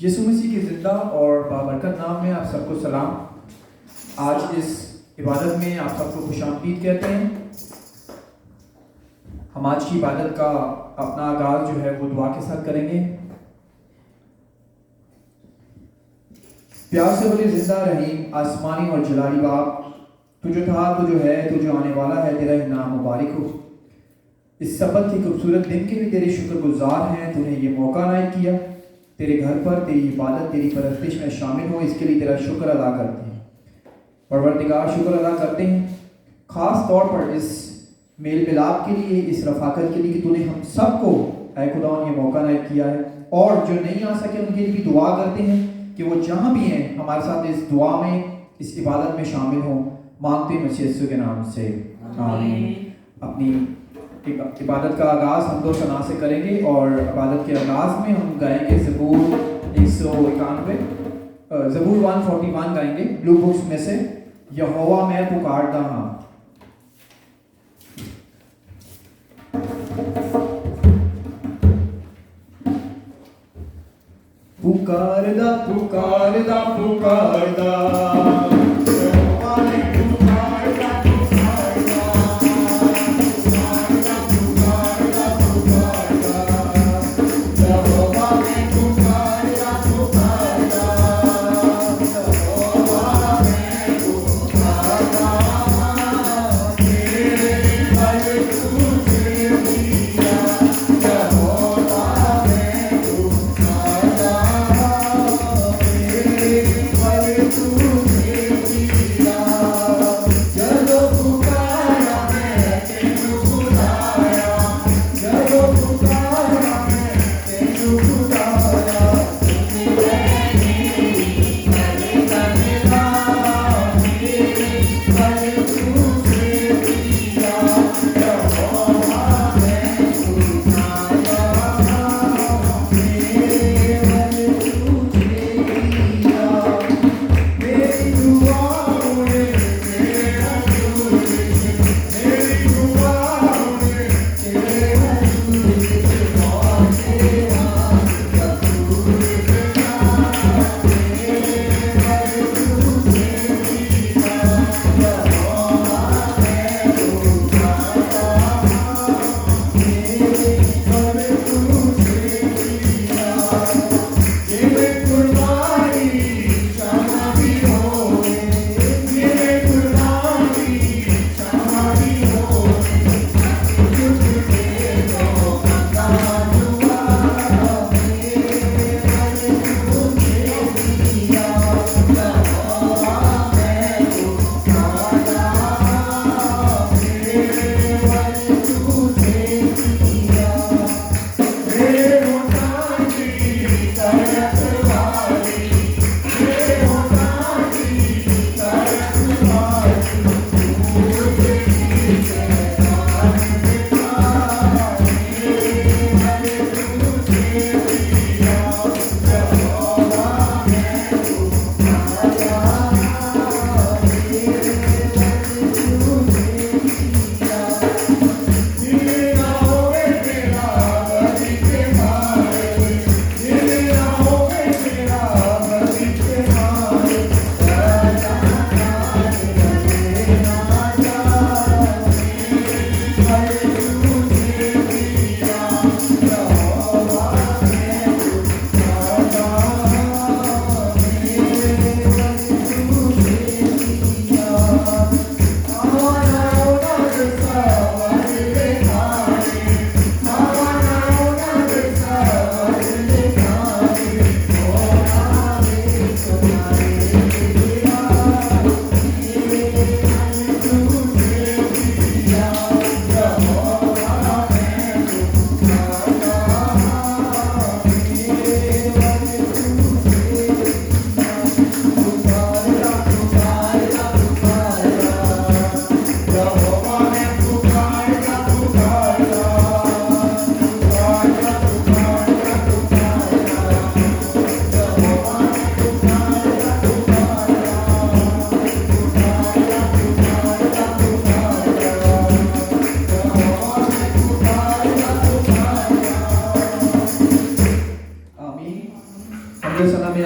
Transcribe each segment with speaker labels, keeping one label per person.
Speaker 1: یسوع مسیح کے زندہ اور بابرکت نام میں آپ سب کو سلام۔ آج اس عبادت میں آپ سب کو خوش آمدید کہتے ہیں۔ ہم آج کی عبادت کا اپنا آغاز جو ہے وہ دعا کے ساتھ کریں گے۔ پیار سے بولے زندہ رحیم آسمانی اور جلالی باپ، تو جو تھا، تو جو ہے، تو جو آنے والا ہے، تیرا نام مبارک ہو۔ اس سبت کی خوبصورت دن کے لیے تیرے شکر گزار ہیں، تو نے یہ موقع عنایت کیا تیرے گھر پر تیری عبادت، تیری پرستش میں شامل ہو، اس کے لیے تیرا شکر ادا کرتے ہیں۔ پروردگار شکر ادا کرتے ہیں خاص طور پر اس میل ملاپ کے لیے، اس رفاقت کے لیے کہ تو نے ہم سب کو اے خدا یہ موقع عنایت کیا ہے، اور جو نہیں آ سکے ان کے لیے بھی دعا کرتے ہیں کہ وہ جہاں بھی ہیں ہمارے ساتھ اس دعا میں، اس عبادت میں شامل ہوں، مانگتے ہیں مسیح یسوع کے نام سے آمین۔ اپنی عبادت کا آغاز ہم دو ثنا سے کریں گے، اور عبادت کے آغاز میں ہم گائیں گے زبور 191، زبور 141 گائیں گے بلو بکس میں سے، یہوہ میں پکارتا ہاں۔ پکاردا پکاردا پکاردا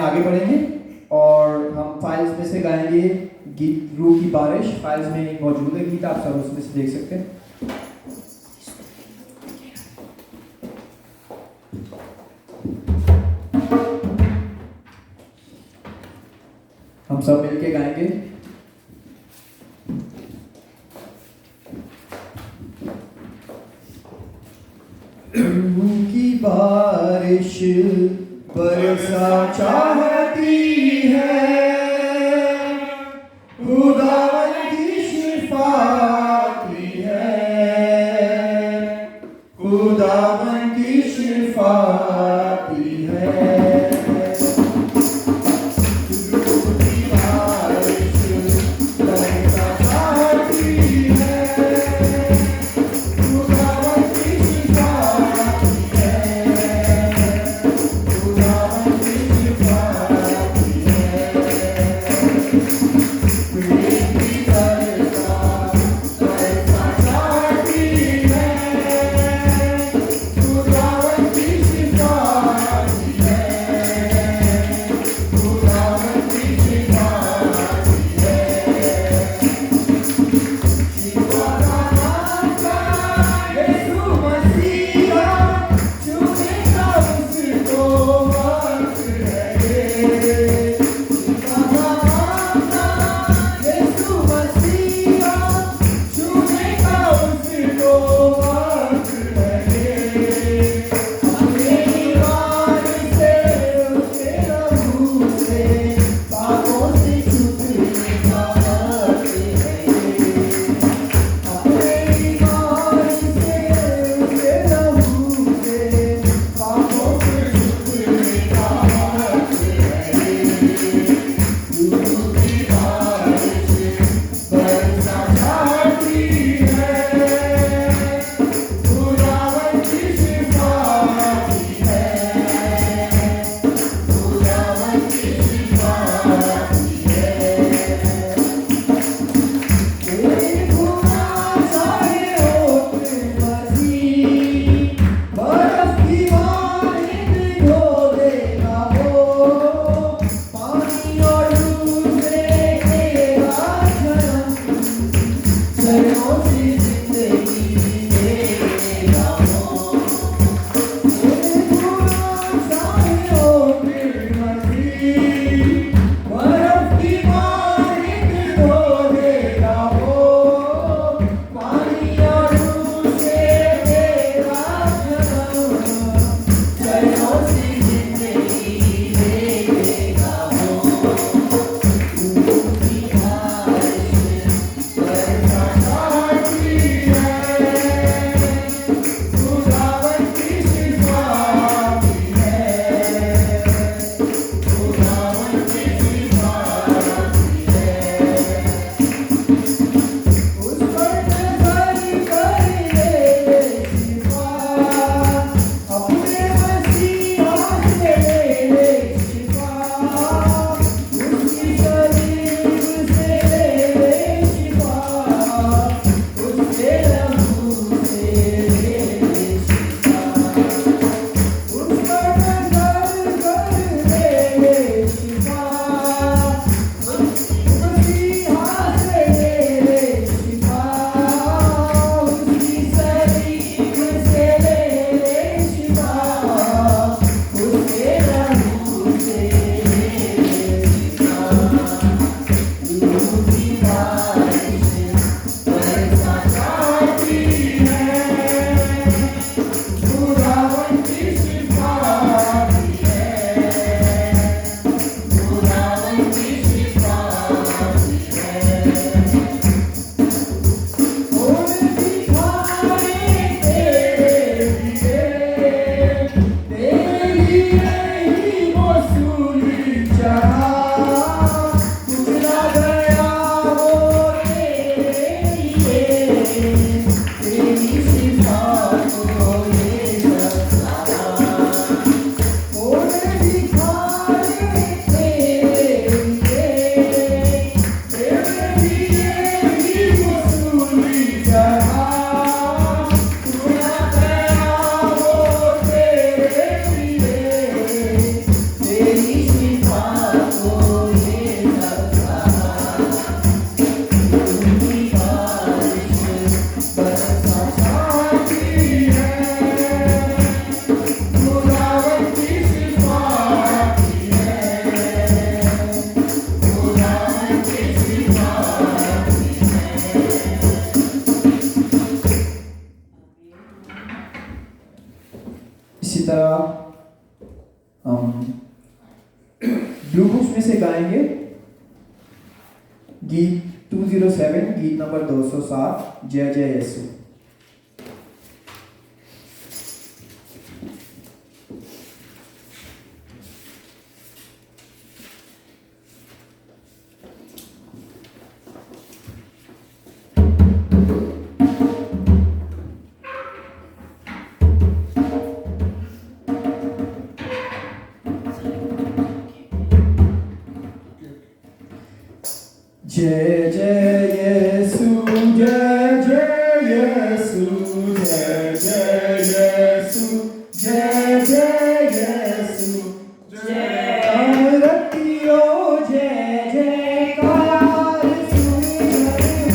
Speaker 1: آگے بڑھیں گے اور ہم فائلز میں سے گائیں گے گیت روح کی بارش. فائلز میں موجود ہے گیت, آپ سب اس میں سے دیکھ سکتے ہیں. ہم سب مل کے گائیں گے. روح کی بارش برسا چاہتی ہے, خداوند کی شفا آتی ہے, خداوند کی شفا آتی ہے. اسی طرح ہم بلو بکس میں سے گائیں گے گیت 207 گیت نمبر 207 جے جے یسو. Jai Jai Yesu, Jai Jai Yesu, Jai Jai Yesu, Jai Jai Yesu, Jai Ratio, Jai Jai Kar, Suni Jai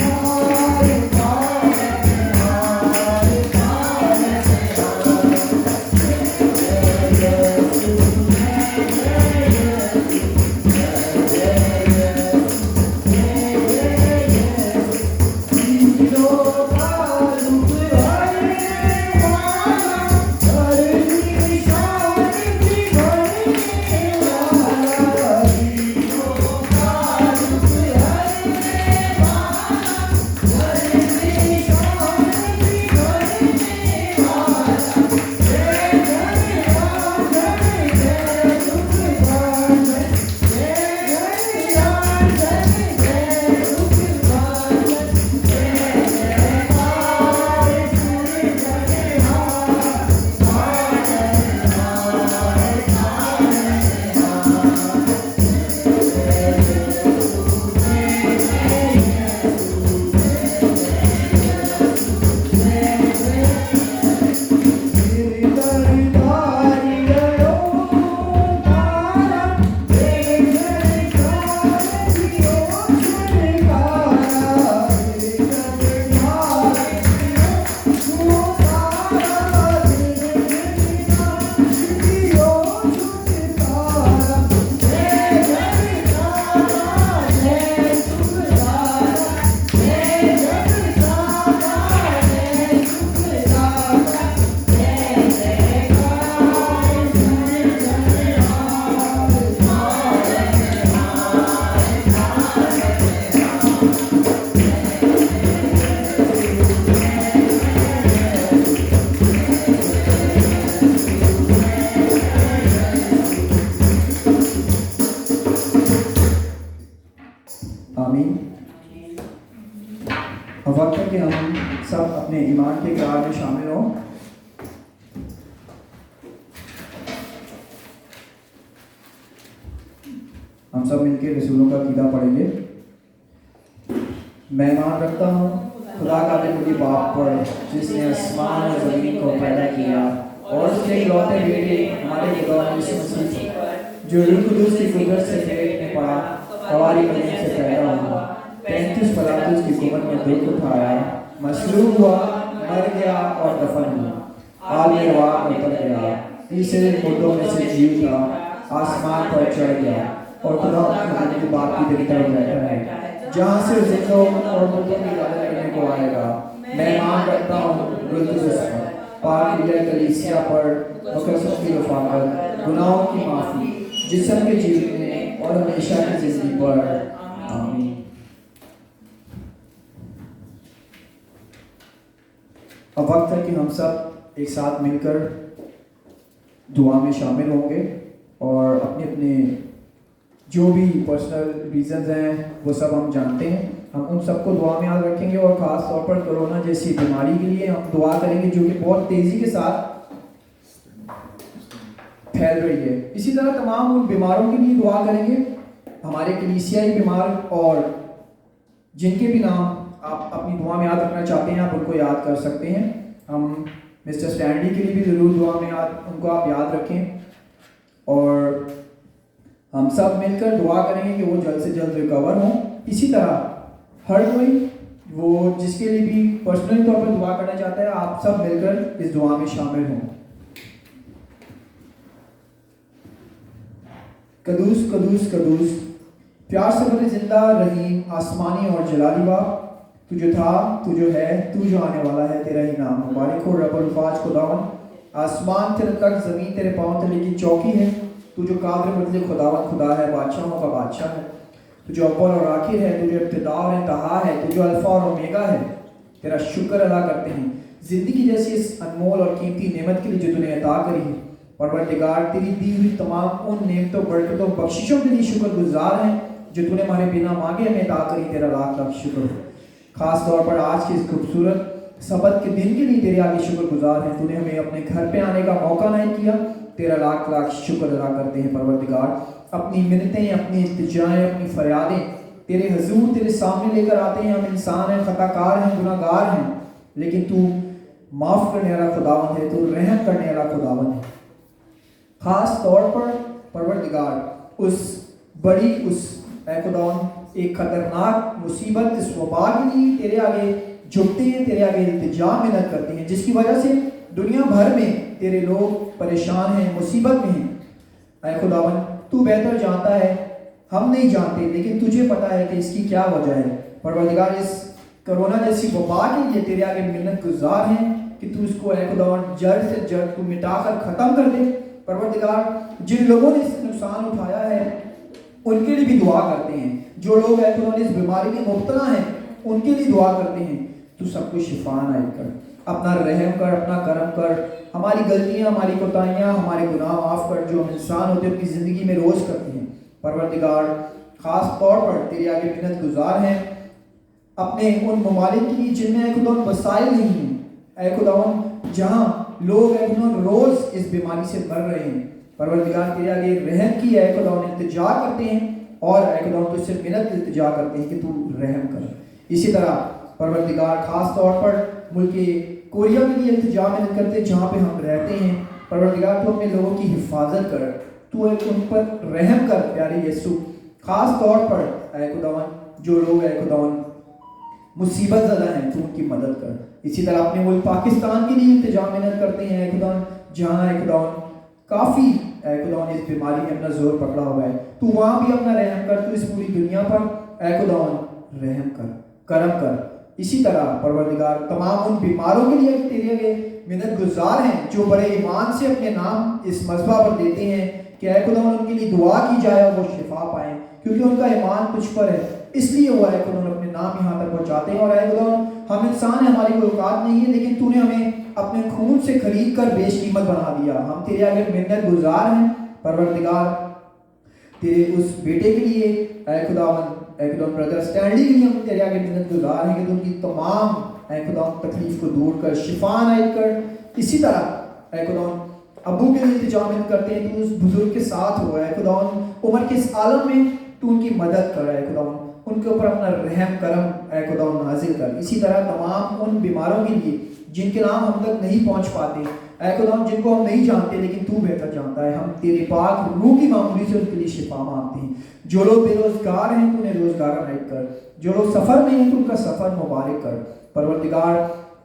Speaker 1: آمین. اب وقت ہے کہ ہم سب اپنے ایمان کے اقرار میں شامل ہوں. ہم سب مل کے رسولوں کا عقیدہ پڑھیں گے. میں ایمان رکھتا ہوں خدا کا بے باپ پر جس نے آسمان اور زمین کو پیدا کیا اور اس کے اکلوتے بیٹے ہمارے خدا یسوع مسیح جو روح القدس کی قدرت سے پیٹ میں پڑا حواری مریم سے پیدا ہوا 35 پلاطس کی قوت میں دکھ اٹھایا مصلوب ہوا مر گیا اور دفن ہوا عالم رواق میں اتر گیا تیسرے مردوں میں سے جی اٹھا آسمان پر چڑھ گیا اور خدا اپنے باپ کی دلی طرف بیٹھا ہے جہاں سے زندوں اور مردوں کی عبادت کرنے کو آئے گا. میں ایمان رکھتا ہوں روح القدس پر پاک ملت کلیسیا پر مقدسوں کی رفاقت گناہوں کی معافی جسم کے جیتنے اور ہمیشہ کی زندگی پر. آمین. اب وقت ہے کہ ہم سب ایک ساتھ مل کر دعا میں شامل ہوں گے اور اپنے اپنے جو بھی پرسنل ریزنز ہیں وہ سب ہم جانتے ہیں. ہم ان سب کو دعا میں یاد رکھیں گے اور خاص طور پر کرونا جیسی بیماری کے لیے ہم دعا کریں گے جو کہ بہت تیزی کے ساتھ پھیل رہی ہے. اسی طرح تمام ان بیماروں کے لیے دعا کریں گے ہمارے کلیسیائی بیمار اور جن کے بھی نام آپ اپنی دعا میں یاد رکھنا چاہتے ہیں آپ ان کو یاد کر سکتے ہیں. ہم مسٹر سٹینلی کے لیے بھی ضرور دعا میں ان کو آپ یاد رکھیں اور ہم سب مل کر دعا کریں گے کہ وہ جلد سے جلد ریکور ہوں. اسی طرح ہر کوئی وہ جس کے لیے بھی پرسنلی طور پر دعا کرنا چاہتا ہے آپ سب مل کر اس دعا میں شامل ہوں. قدوس قدوس قدوس پیار سے بڑے زندہ رحیم آسمانی اور جلالی باپ تو جو تھا تو جو ہے تو جو آنے والا ہے تیرا ہی نام مبارک ہو رب الفاظ خداوند आसमान तेरे तक, ज़मीन तेरे पाँव तले की चौकी है। तू जो कादर मतलब खुदावन खुदा है, बादशाहों का बादशाह है। तू जो अव्वल और आखिर है, तू जो इब्तिदा और इंतहा है, तू जो अल्फा और ओमेगा है। तेरा शुक्र अदा करते हैं ज़िंदगी जैसी इस अनमोल और कीमती नेमत के लिए जो तूने अता करी है। परवरदिगार, तेरी दी हुई तमाम उन नेमतों, बरकतों, बख्शिशों के लिए शुक्रगुजार हैं जो तूने हमारे बिना मांगे हमें अता करी। तेरा लाख लाख शुक्र। ख़ास तौर पर आज के इस खूबसूरत सबत के दिन के लिए तेरे आगे शुक्रगुजार हैं। तूने हमें अपने घर पे आने का मौका नहीं किया। तेरा लाख लाख शुक्र अदा करते हैं परवरदिगार। अपनी मिन्नतें, अपनी इल्तिजाएं, अपनी फरियादें तेरे हजूर, तेरे सामने लेकर आते हैं। हम इंसान हैं, खताकार हैं, गुनाहगार हैं, लेकिन तू माफ़ करने वाला खुदावन है, तू रहम करने वाला खुदावन है। ख़ास तौर पर परवरदिगार उस बड़ी खुदावन एक ख़तरनाक मुसीबत, इस वबा के लिए तेरे आगे झुकते हैं, तेरे आगे इल्तिजा मिन्नत करते हैं, जिसकी वजह से दुनिया भर में तेरे लोग परेशान हैं, मुसीबत में हैं। ऐ खुदावन, तू बेहतर जानता है, हम नहीं जानते, लेकिन तुझे पता है कि इसकी क्या वजह है। परवरदिगार, इस कोरोना जैसी वबा के लिए तेरे आगे मिन्नत गुजार हैं कि तू इसको ऐ खुदावन जड़ से जड़ तू मिटाकर ख़त्म कर दे। परवरदिगार, जिन लोगों ने इससे नुकसान उठाया है उनके लिए भी दुआ करते हैं। जो लोग ऐ खुदावन इस बीमारी में मुब्तला हैं उनके लिए दुआ करते हैं। तू सबको शिफा अनायत कर, अपना रहम कर, अपना करम कर। हमारी गलतियाँ, हमारी कोताहियाँ, हमारे गुनाह माफ़ कर जो हम इंसान होते अपनी ज़िंदगी में रोज़ करते हैं। परवरदिगार, ख़ास तौर पर तेरे आगे मिन्नत गुजार हैं अपने उन ममालिक के लिए जिनमें ऐ खुदावन वसाइल नहीं हैं। ऐ खुदावन, जहाँ लोग ऐ खुदावन रोज़ इस बीमारी से मर रहे हैं, परवरदिगार तेरे आगे रहम की ऐ खुदावन इल्तिजा करते हैं और ऐ खुदावन तुझसे मिन्नत इल्तिजा करते हैं कि तू रहम कर। इसी तरह परवरदिगार, ख़ास तौर पर मुल्क कोरिया के लिए इल्तिजा मिन्नत करते हैं जहाँ पे हम रहते हैं। परवरदिगार, तू अपने लोगों की हिफाजत कर, तू उन पर रहम कर प्यारे यीशु। ख़ास तौर पर ऐ खुदावन जो लोग ऐ खुदावन मुसीबत ज़दा हैं, तू उनकी मदद कर। इसी तरह अपने मुल्क पाकिस्तान के लिए इल्तिजा मिन्नत करते हैं ऐ खुदावन, जहाँ ऐ खुदावन काफ़ी ऐ खुदावन इस बीमारी ने अपना जोर पकड़ा हुआ है। तू वहाँ भी अपना रहम कर, तू इस पूरी दुनिया पर ऐ खुदावन रहम कर, करम कर। इसी तरह परवरदिगार, तमाम उन बीमारों के लिए तेरे आगे मिन्नत गुजार हैं जो बड़े ईमान से अपने नाम इस मज़बा पर देते हैं कि ऐ खुदावन उनके लिए दुआ की जाए और वो शिफा पाएँ, क्योंकि उनका ईमान तुझ पर है, इसलिए वो ऐ खुदावन अपने नाम यहाँ तक पहुँचाते हैं। और ऐ खुदावन, हम इंसान हैं, हमारी कोई औकात नहीं है, लेकिन तूने हमें अपने खून से खरीद कर बेशकीमत बना दिया। हम तेरे आगे मिन्नत गुजार हैं परवरदिगार, तेरे उस बेटे के लिए ऐ खुदावन ब्रदर स्टैनली के लिए हम तेरे आगे मिन्नत गुजार हैं कि तू उनकी तमाम ऐ खुदावन तकलीफ को दूर कर, शिफा अनायत कर। इसी तरह ऐ खुदावन अबू के लिए इल्तिजा मिन्नत करते हैं, तू उस बुजुर्ग के साथ हो ऐ खुदावन, उम्र के इस आलम में तू उनकी मदद कर ऐ खुदावन, उनके ऊपर अपना रहम करम ऐ खुदावन नाजिल कर। इसी तरह तमाम उन बीमारों के लिए जिनके नाम हम तक नहीं पहुँच पाते ऐ खुदावन, जिनको हम नहीं जानते लेकिन तू बेहतर जानता है, हम तेरे पाक रूह की मामूली से उनके लिए शिफा मांगते हैं। जो लोग बेरोजगार हैं, तूने रोजगार अनायत कर। जो लोग सफ़र में हैं, तो उनका सफ़र मुबारक कर। परवरदिगार,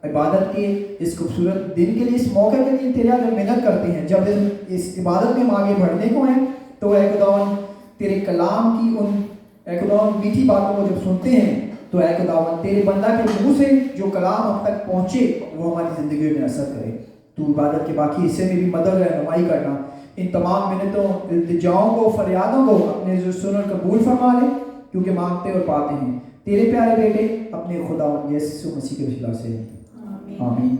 Speaker 1: इबादत के इस खूबसूरत दिन के लिए, इस मौके के लिए तेरे आगे मिन्नत करते हैं। जब इस इबादत में हम आगे बढ़ने को हैं तो ऐ खुदावन तेरे कलाम की उन ऐ खुदावन मीठी बातों को जब सुनते हैं तो ऐ खुदावन तेरे बंदा के मुँह से जो कलाम हम तक पहुँचे वो हमारी ज़िंदगी में असर करे। तू इबादत के बाकी हिस्से में भी मदद रहनुमाई करना। इन तमाम मिन्नतों, इल्तिजाओं को, फरियादों को अपने जो सुन और कबूल फरमा ले, क्योंकि मांगते और पाते हैं तेरे प्यारे बेटे अपने खुदा यीशु मसीह के वसीला से, आमीन।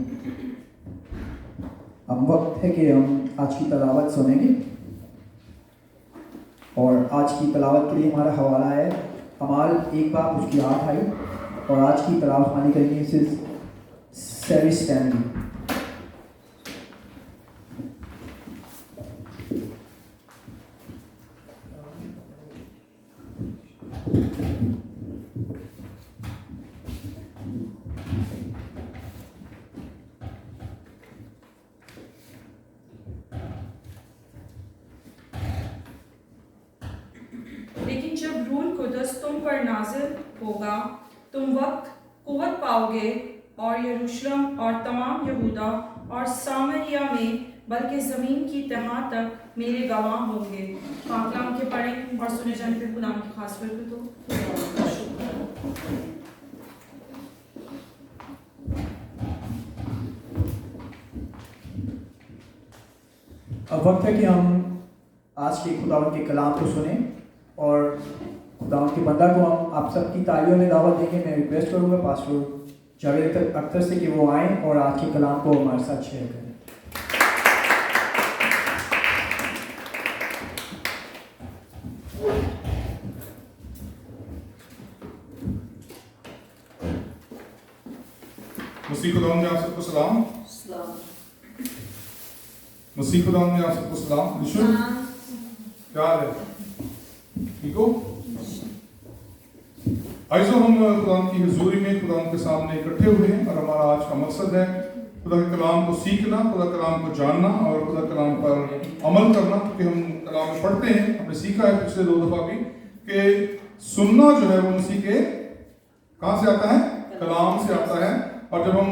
Speaker 1: अब वक्त है कि हम आज की तलावत सुनेंगे और आज की तलावत के लिए हमारा हवाला है अमाल 1 उसकी 8 आई और आज की तलावत हमारी करेंगे सैरी स्टैनली।
Speaker 2: लेकिन जब रूह कुदस तुम पर नाजिल होगा, तुम वक्त कुव्वत पाओगे और यरूशलेम और तमाम यहूदा और सामरिया में बल्कि ज़मीन की तह तक मेरे गवाह होंगे। पाक कलाम के पढ़ें और सुने जाने पे खुदा की खास बरकत हो।
Speaker 1: अब वक्त है कि हम आज के खुदावंद के कलाम को सुने और खुदावंद के बंदा को हम आप सबकी तालियों में दावत देंगे। मैं रिक्वेस्ट करूँगा पास्टर जावेद अख्तर से कि वो आएँ और आज के कलाम को हमारे साथ शेयर करें।
Speaker 3: मसीह खुदावंद में आप सबको सलाम। मसीह खुदावंद में आप सबको सलाम। विशु क्या हाल है? ठीक हो? आइए हम खुदावंद की हुजूरी में खुदावंद के सामने इकट्ठे हुए हैं और हमारा आज का मकसद है खुदा के कलाम को सीखना, खुदा कलाम को जानना और खुदा कलाम पर अमल करना। क्योंकि हम कलाम में पढ़ते हैं, हमने सीखा है पिछले 2 दफा भी कि सुनना जो है वो मसीह के कहाँ से आता है? कलाम से आता है। और जब हम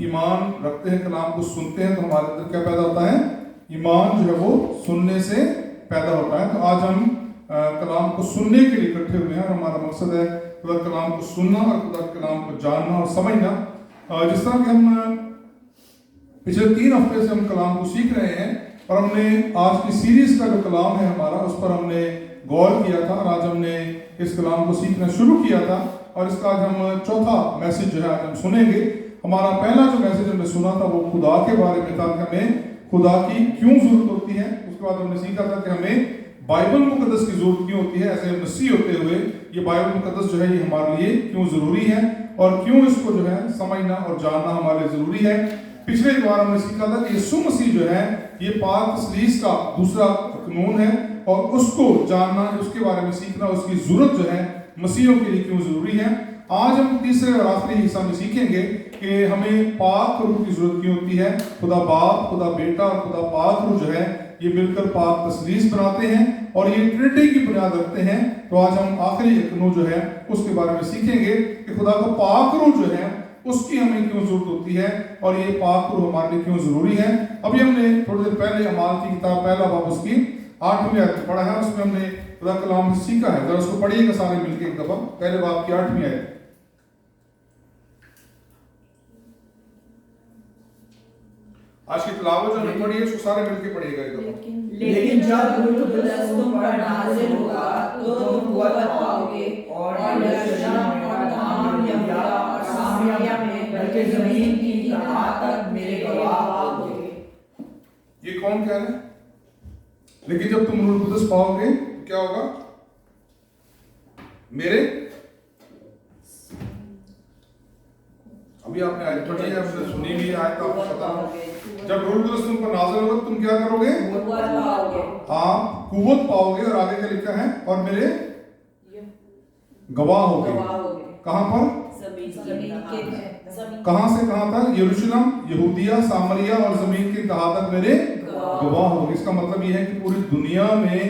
Speaker 3: ईमान रखते हैं, कलाम को सुनते हैं, तो हमारे अंदर क्या पैदा होता है? ईमान जो है वो सुनने से पैदा होता है। तो आज हम कलाम को सुनने के लिए इकट्ठे हुए हैं और हमारा मकसद है खुदा कलाम को सुनना और खुदा कलाम को जानना और समझना। जिस तरह कि हम पिछले 3 हफ्ते से हम कलाम को सीख रहे हैं और हमने आज की सीरीज का जो कलाम है हमारा, उस पर हमने गौर किया था और आज हमने इस कलाम को सीखना शुरू किया था और इसका आज हम चौथा मैसेज जो है आज हम सुनेंगे। हमारा पहला जो मैसेज हमने सुना था वो खुदा के बारे में था कि हमें खुदा की क्यों जरूरत होती है। उसके बाद हमने सीखा था कि हमें बाइबल मुकद्दस की जरूरत क्यों होती है। ऐसे मसीह होते हुए ये बाइबल मुकद्दस जो है ये हमारे लिए क्यों जरूरी है और क्यों इसको जो है समझना और जानना हमारे लिए जरूरी है। पिछले बार हमने सीखा था कि यीशु मसीह जो है ये पाक तसलीस का दूसरा कानून है और उसको जानना, उसके बारे में सीखना, उसकी जरूरत जो है मसीहों के लिए क्यों जरूरी है। आज हम तीसरे और आखिरी हिस्सा में सीखेंगे कि हमें पाक रूह की जरूरत क्यों होती है। खुदा बाप, खुदा बेटा और खुदा पाक रूह जो है ये मिलकर पाक तसलीस बनाते हैं और ये ट्रिनिटी की बुनियाद रखते हैं। तो आज हम आखिरी कानून जो है उसके बारे में सीखेंगे कि खुदा का पाक रूह जो है उसकी हमें क्यों जरूरत होती है और ये पाक रूह हमारे लिए क्यों जरूरी है। अभी हमने थोड़ी देर पहले अमाल की किताब पहला बाब उसकी 8वीं आयत पढ़ा है, उसमें हमने खुदा कलाम से सीखा है। जरा उसको पढ़िएगा सारे मिलकर एक दफा, पहले बाब की 8वीं आयत। आज की तिलावत जो हमने पढ़ी है उसको सारे मिलकर पढ़िएगा एक दफा।
Speaker 4: लेकिन जब रूह कुद्दस तुम पर नाज़िल होगा तो तुम कुव्वत पाओगे और यरूशलेम और तमाम यहूदा और सामरिया में बल्कि ज़मीन की तह तक मेरे गवाह होगे।
Speaker 3: ये कौन कह रहा है? लेकिन जब तुम रूह कुद्दस पाओगे तो क्या होगा? मेरे, अभी आपने आयत पढ़ी है, आपने सुनी भी आयत, आपको पता है जब रूह कुद्दस तुम पर नाज़िल होगा तुम क्या करोगे? आप कुव्वत पाओगे। और आगे क्या लिखा है? और मेरे गवाह होगे। कहां पर? कहां से कहां तक? यरूशलेम, यहूदिया, सामरिया और जमीन की तह तक मेरे गवाह होगे। इसका मतलब यह है कि पूरी दुनिया में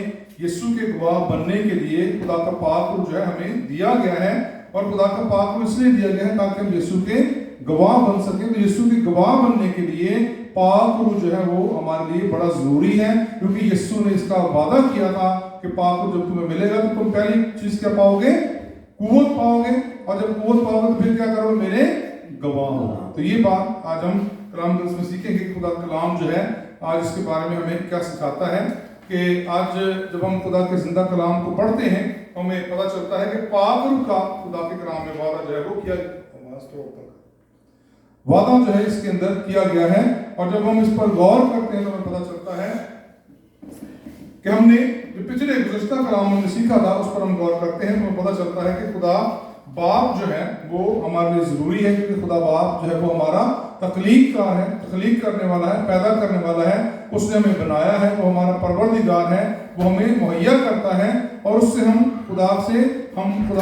Speaker 3: यीशु के गवाह बनने के लिए खुदा का पाक रूह जो है हमें दिया गया है और खुदा का पाक रूह इसलिए दिया गया है ताकि हम यीशु के गवाह बन सके। तो यीशु के गवाह बनने के लिए पाक रूह जो है वो हमारे लिए बड़ा जरूरी है, क्योंकि यीशु ने इसका वादा किया था कि पाक रूह जब तुम्हें मिलेगा तो तुम पहली चीज क्या पाओगे? कुव्वत पाओगे। और जब कुव्वत पाओगे तो फिर क्या करोगे? मेरे गवाह होगे। तो ये बात आज हम कलाम में सीखेंगे कि खुदा कलाम जो है आज इसके बारे में हमें क्या सिखाता है। कि आज जब हम खुदा के जिंदा कलाम को पढ़ते हैं तो हमें पता चलता है कि पाक रूह का खुदा के कलाम में वादा जो है वो किया वादा जो है इसके अंदर किया गया है। और जब हम इस पर गौर करते हैं तो हमें पता चलता है कि हमने जो पिछले गुज़श्ता कलाम में सीखा था उस पर हम गौर करते हैं तो हमें पता चलता है कि खुदा बाप जो है वो हमारे लिए जरूरी है, क्योंकि खुदा बाप जो है वो हमारा तख्लीक का है, तख्लीक करने वाला है, पैदा करने वाला है। उसने हमें बनाया है, वो हमारा परवरदिगार है, वो हमें मुहैया करता है और उससे हम खुदा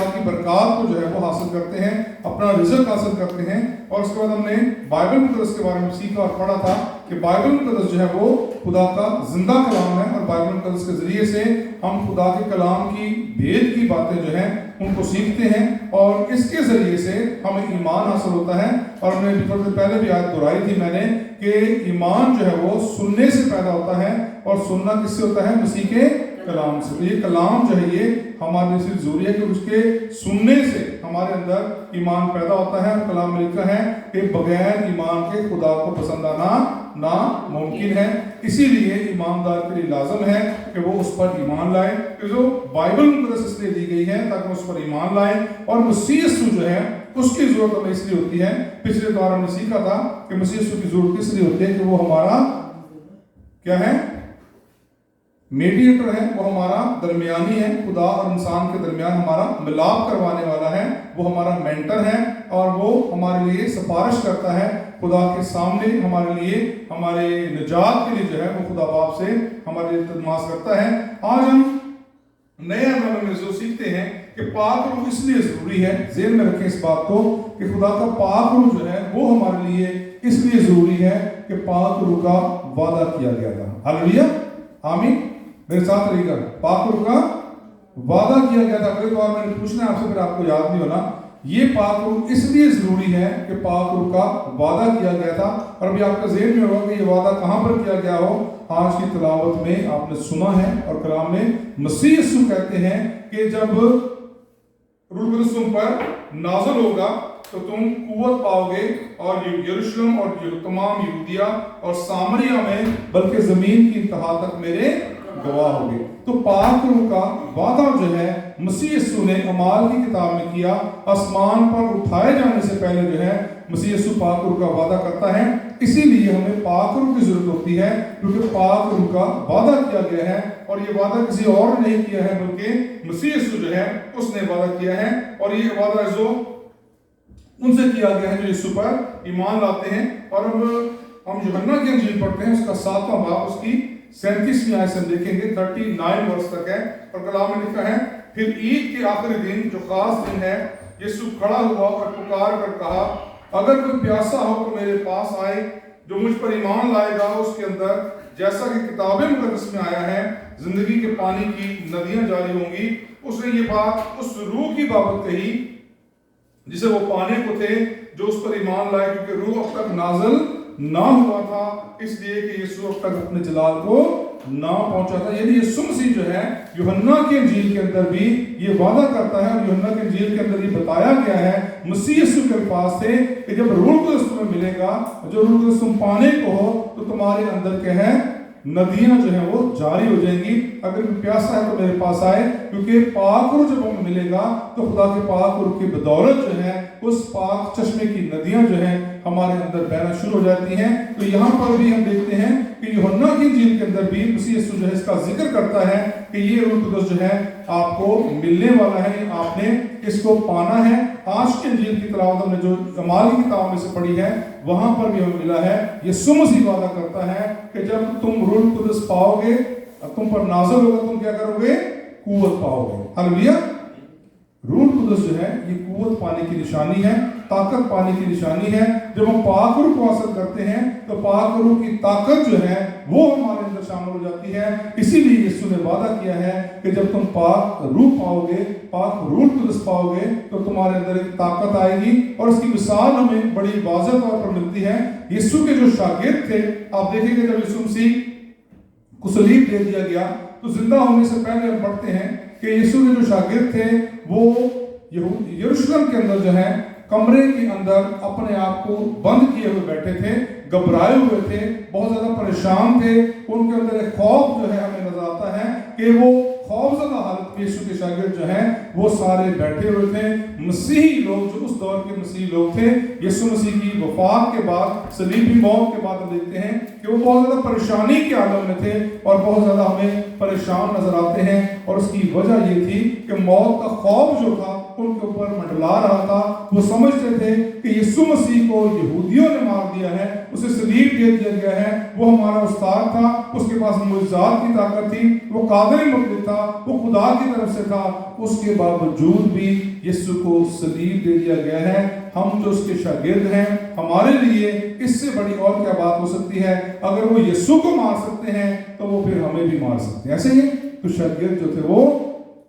Speaker 3: की बरकत को जो है वो हासिल करते हैं, अपना रिजल्ट हासिल करते हैं। और उसके बाद हमने बाइबल मुकद्दस के बारे में सीखा और पढ़ा था कि बाइबल मुकद्दस जो है वो खुदा का जिंदा कलाम है और बाइबल मुकद्दस के जरिए से हम खुदा के कलाम की भेद की बातें जो हैं उनको सीखते हैं और इसके जरिए से हमें ईमान हासिल होता है। और हमने थोड़ी देर पहले भी आज दोहराई थी मैंने कि ईमान जो है वो सुनने से पैदा होता है और सुनना किससे होता है? मसीह के कलाम से। तो ये कलाम जो है ये हमारे लिए सिर्फ जरूरी है कि उसके सुनने से हमारे अंदर ईमान पैदा होता है। और कलाम में लिखा है कि बगैर ईमान के खुदा को पसंद आना नामुमकिन है। इसीलिए ईमानदार के लिए लाजम है कि वो उस पर ईमान लाए। जो बाइबल मुकद्दस इसलिए दी गई है ताकि उस पर ईमान लाए, और मसीह यीशु जो है उसकी जरूरत हमें इसलिए होती है। पिछले दौर हमने सीखा था कि मसीह यीशु की जरूरत इसलिए होती है कि वो हमारा क्या है, मीडिएटर है, वो हमारा दरमियानी है, खुदा और इंसान के दरमियान हमारा मिलाप करवाने वाला है, वो हमारा मेंटर है और वो हमारे लिए सिफारिश करता है खुदा के सामने, हमारे लिए, हमारे निजात के लिए जो है वो खुदा बाप से हमारे लिए इल्तिमास करता है। आज हम नए अमल में जो सीखते हैं कि पाक रूह इसलिए जरूरी है, ज़हन में रखें इस बात को कि खुदा का पाक रूह जो है वो हमारे लिए इसलिए जरूरी है कि पाक रूह का वादा किया गया था। हालेलुया, आमीन, मेरे साथ रहिएगा। पाक रूह का वादा किया गया था। अगले बार मैंने पूछना है आपसे, फिर आपको याद नहीं होना। ये पाक रूह इसलिए जरूरी है कि पाक रूह का वादा किया गया था। और अभी आपका ज़हन में होगा कि ये वादा कहां पर किया गया हो। आज की तिलावत में आपने सुना है और कलाम में मसीह यीशु कहते हैं कि जब रूह कुद्दुस तुम पर नाज़िल होगा तो तुम कुव्वत पाओगे और यरूशलेम और तमाम यहूदिया और सामरिया में बल्कि जमीन की इंतहा तक मेरे गवाह होगे। तो पाक रूह का वादा जो है मसीह यीशु ने अमाल की किताब में किया। आसमान पर उठाए जाने से पहले जो है मसीह यीशु पाक रूह का वादा करता है। इसीलिए हमें पाक रूह की जरूरत होती है, क्योंकि पाक रूह का वादा किया गया है और ये वादा किसी और ने नहीं किया है बल्कि मसीह यीशु जो है उसने वादा किया है। और ये वादा जो उनसे किया गया है जो यीशु पर ईमान लाते हैं। और अब हम यूहन्ना की इंजील पढ़ते हैं, उसका 7वां बाब, उसकी 37वीं आयत से हम देखेंगे, 39 वर्ष तक है। और कलाम में लिखा है, फिर ईद के आखिरी दिन जो खास दिन है, यीशु खड़ा हुआ और पुकार कर कहा, अगर कोई प्यासा हो तो मेरे पास आए, जो मुझ पर ईमान लाएगा उसके अंदर जैसा कि किताबे मुकद्दस में आया है जिंदगी के पानी की नदियां जारी होंगी। उसने ये बात उस रूह की बाबत कही जिसे वो पाने को थे जो उस पर ईमान लाए, क्योंकि रूह अब तक नाज़िल ना हुआ था, इसलिए कि यीशु अब तक अपने जलाल को ना पहुंचा था। यानी यीशु मसीह जो है यूहन्ना की इंजील के अंदर भी ये वादा करता है, और यूहन्ना की इंजील के अंदर ये बताया गया है मसीह यीशु के अल्फाज से कि जब रूह कुद्दुस तुम्हें मिलेगा, जो रूह कुद्दुस तुम पाने को हो, तो तुम्हारे अंदर क्या है, नदियां जो है वो जारी हो जाएंगी। अगर प्यासा है तो मेरे पास आए, क्योंकि पाक रूह जब हमें मिलेगा तो खुदा के पाक रूह की बदौलत जो है उस पाक चश्मे की नदियां जो है हमारे अंदर बहना शुरू हो जाती हैं। तो यहाँ पर भी हम देखते हैं कि यूहन्ना की इंजील के अंदर भी मसीह यीशु जो है इसका जिक्र करता है कि ये रूह कुद्दुस जो है आपको मिलने वाला है, आपने इसको पाना है। आज की इंजील की तिलावत हमने जो अमाल की किताब में से पढ़ी है वहां पर भी हमें मिला है। यीशु मसीह वादा करता है कि जब तुम रूह कुद्दुस पाओगे, तुम पर नाज़िल होगा, तुम क्या करोगे, कुव्वत पाओगे। हालेलुया। रूह कुद्दुस जो है ये कुव्वत पाने की निशानी है, ताकत पाने की निशानी है। जब हम पाक रूह को हासिल करते हैं तो पाक रूह की ताकत जो है वो हमारे अंदर शामिल हो जाती है। इसीलिए यीशु ने वादा किया है कि जब तुम पाक रूह पाओगे, पाक रूह कुद्दुस पाओगे, तो तुम्हारे अंदर एक ताकत आएगी। और इसकी मिसाल हमें बड़ी वाज़ेह तौर पर मिलती है। यीशु के जो शागिर्द थे, आप देखेंगे जब यीशु मसीह को सलीब दे दिया गया तो जिंदा होने से पहले हम पढ़ते हैं कि यीशु के जो शागिर्द थे वो यरूशलेम के अंदर जो है कमरे के अंदर अपने आप को बंद किए हुए बैठे थे, घबराए हुए थे, बहुत ज्यादा परेशान थे। उनके अंदर एक खौफ जो है हमें नजर आता है कि वो खौफजदा हालत में यीशु के शागिर्द जो हैं वो सारे बैठे हुए थे। मसीही लोग, जो उस दौर के मसीही लोग थे, यीशु मसीह की वफात के बाद, सलीबी मौत के बाद हम देखते हैं कि वो बहुत ज्यादा परेशानी के आलम में थे और बहुत ज्यादा हमें परेशान नजर आते हैं। और उसकी वजह ये थी कि मौत का खौफ जो था उनके ऊपर मंडला रहा था। वो समझते थे कि यीशु मसीह को यहूदियों ने मार दिया है, उसे सलीब दे दिया गया है, वो हमारा उस्ताद था, उसके पास मुइज़ात की ताकत थी, वो कादिर मुतलक था, वो खुदा की तरफ से था। उसके बावजूद भी यीशु को सलीब दे दिया गया है। हम जो उसके शागिर्द हैं, हमारे लिए इससे बड़ी और क्या बात हो सकती है। अगर वो यीशु को मार सकते हैं तो वो फिर हमें भी मार सकते हैं। ऐसे ही तो शागिर्द जो थे वो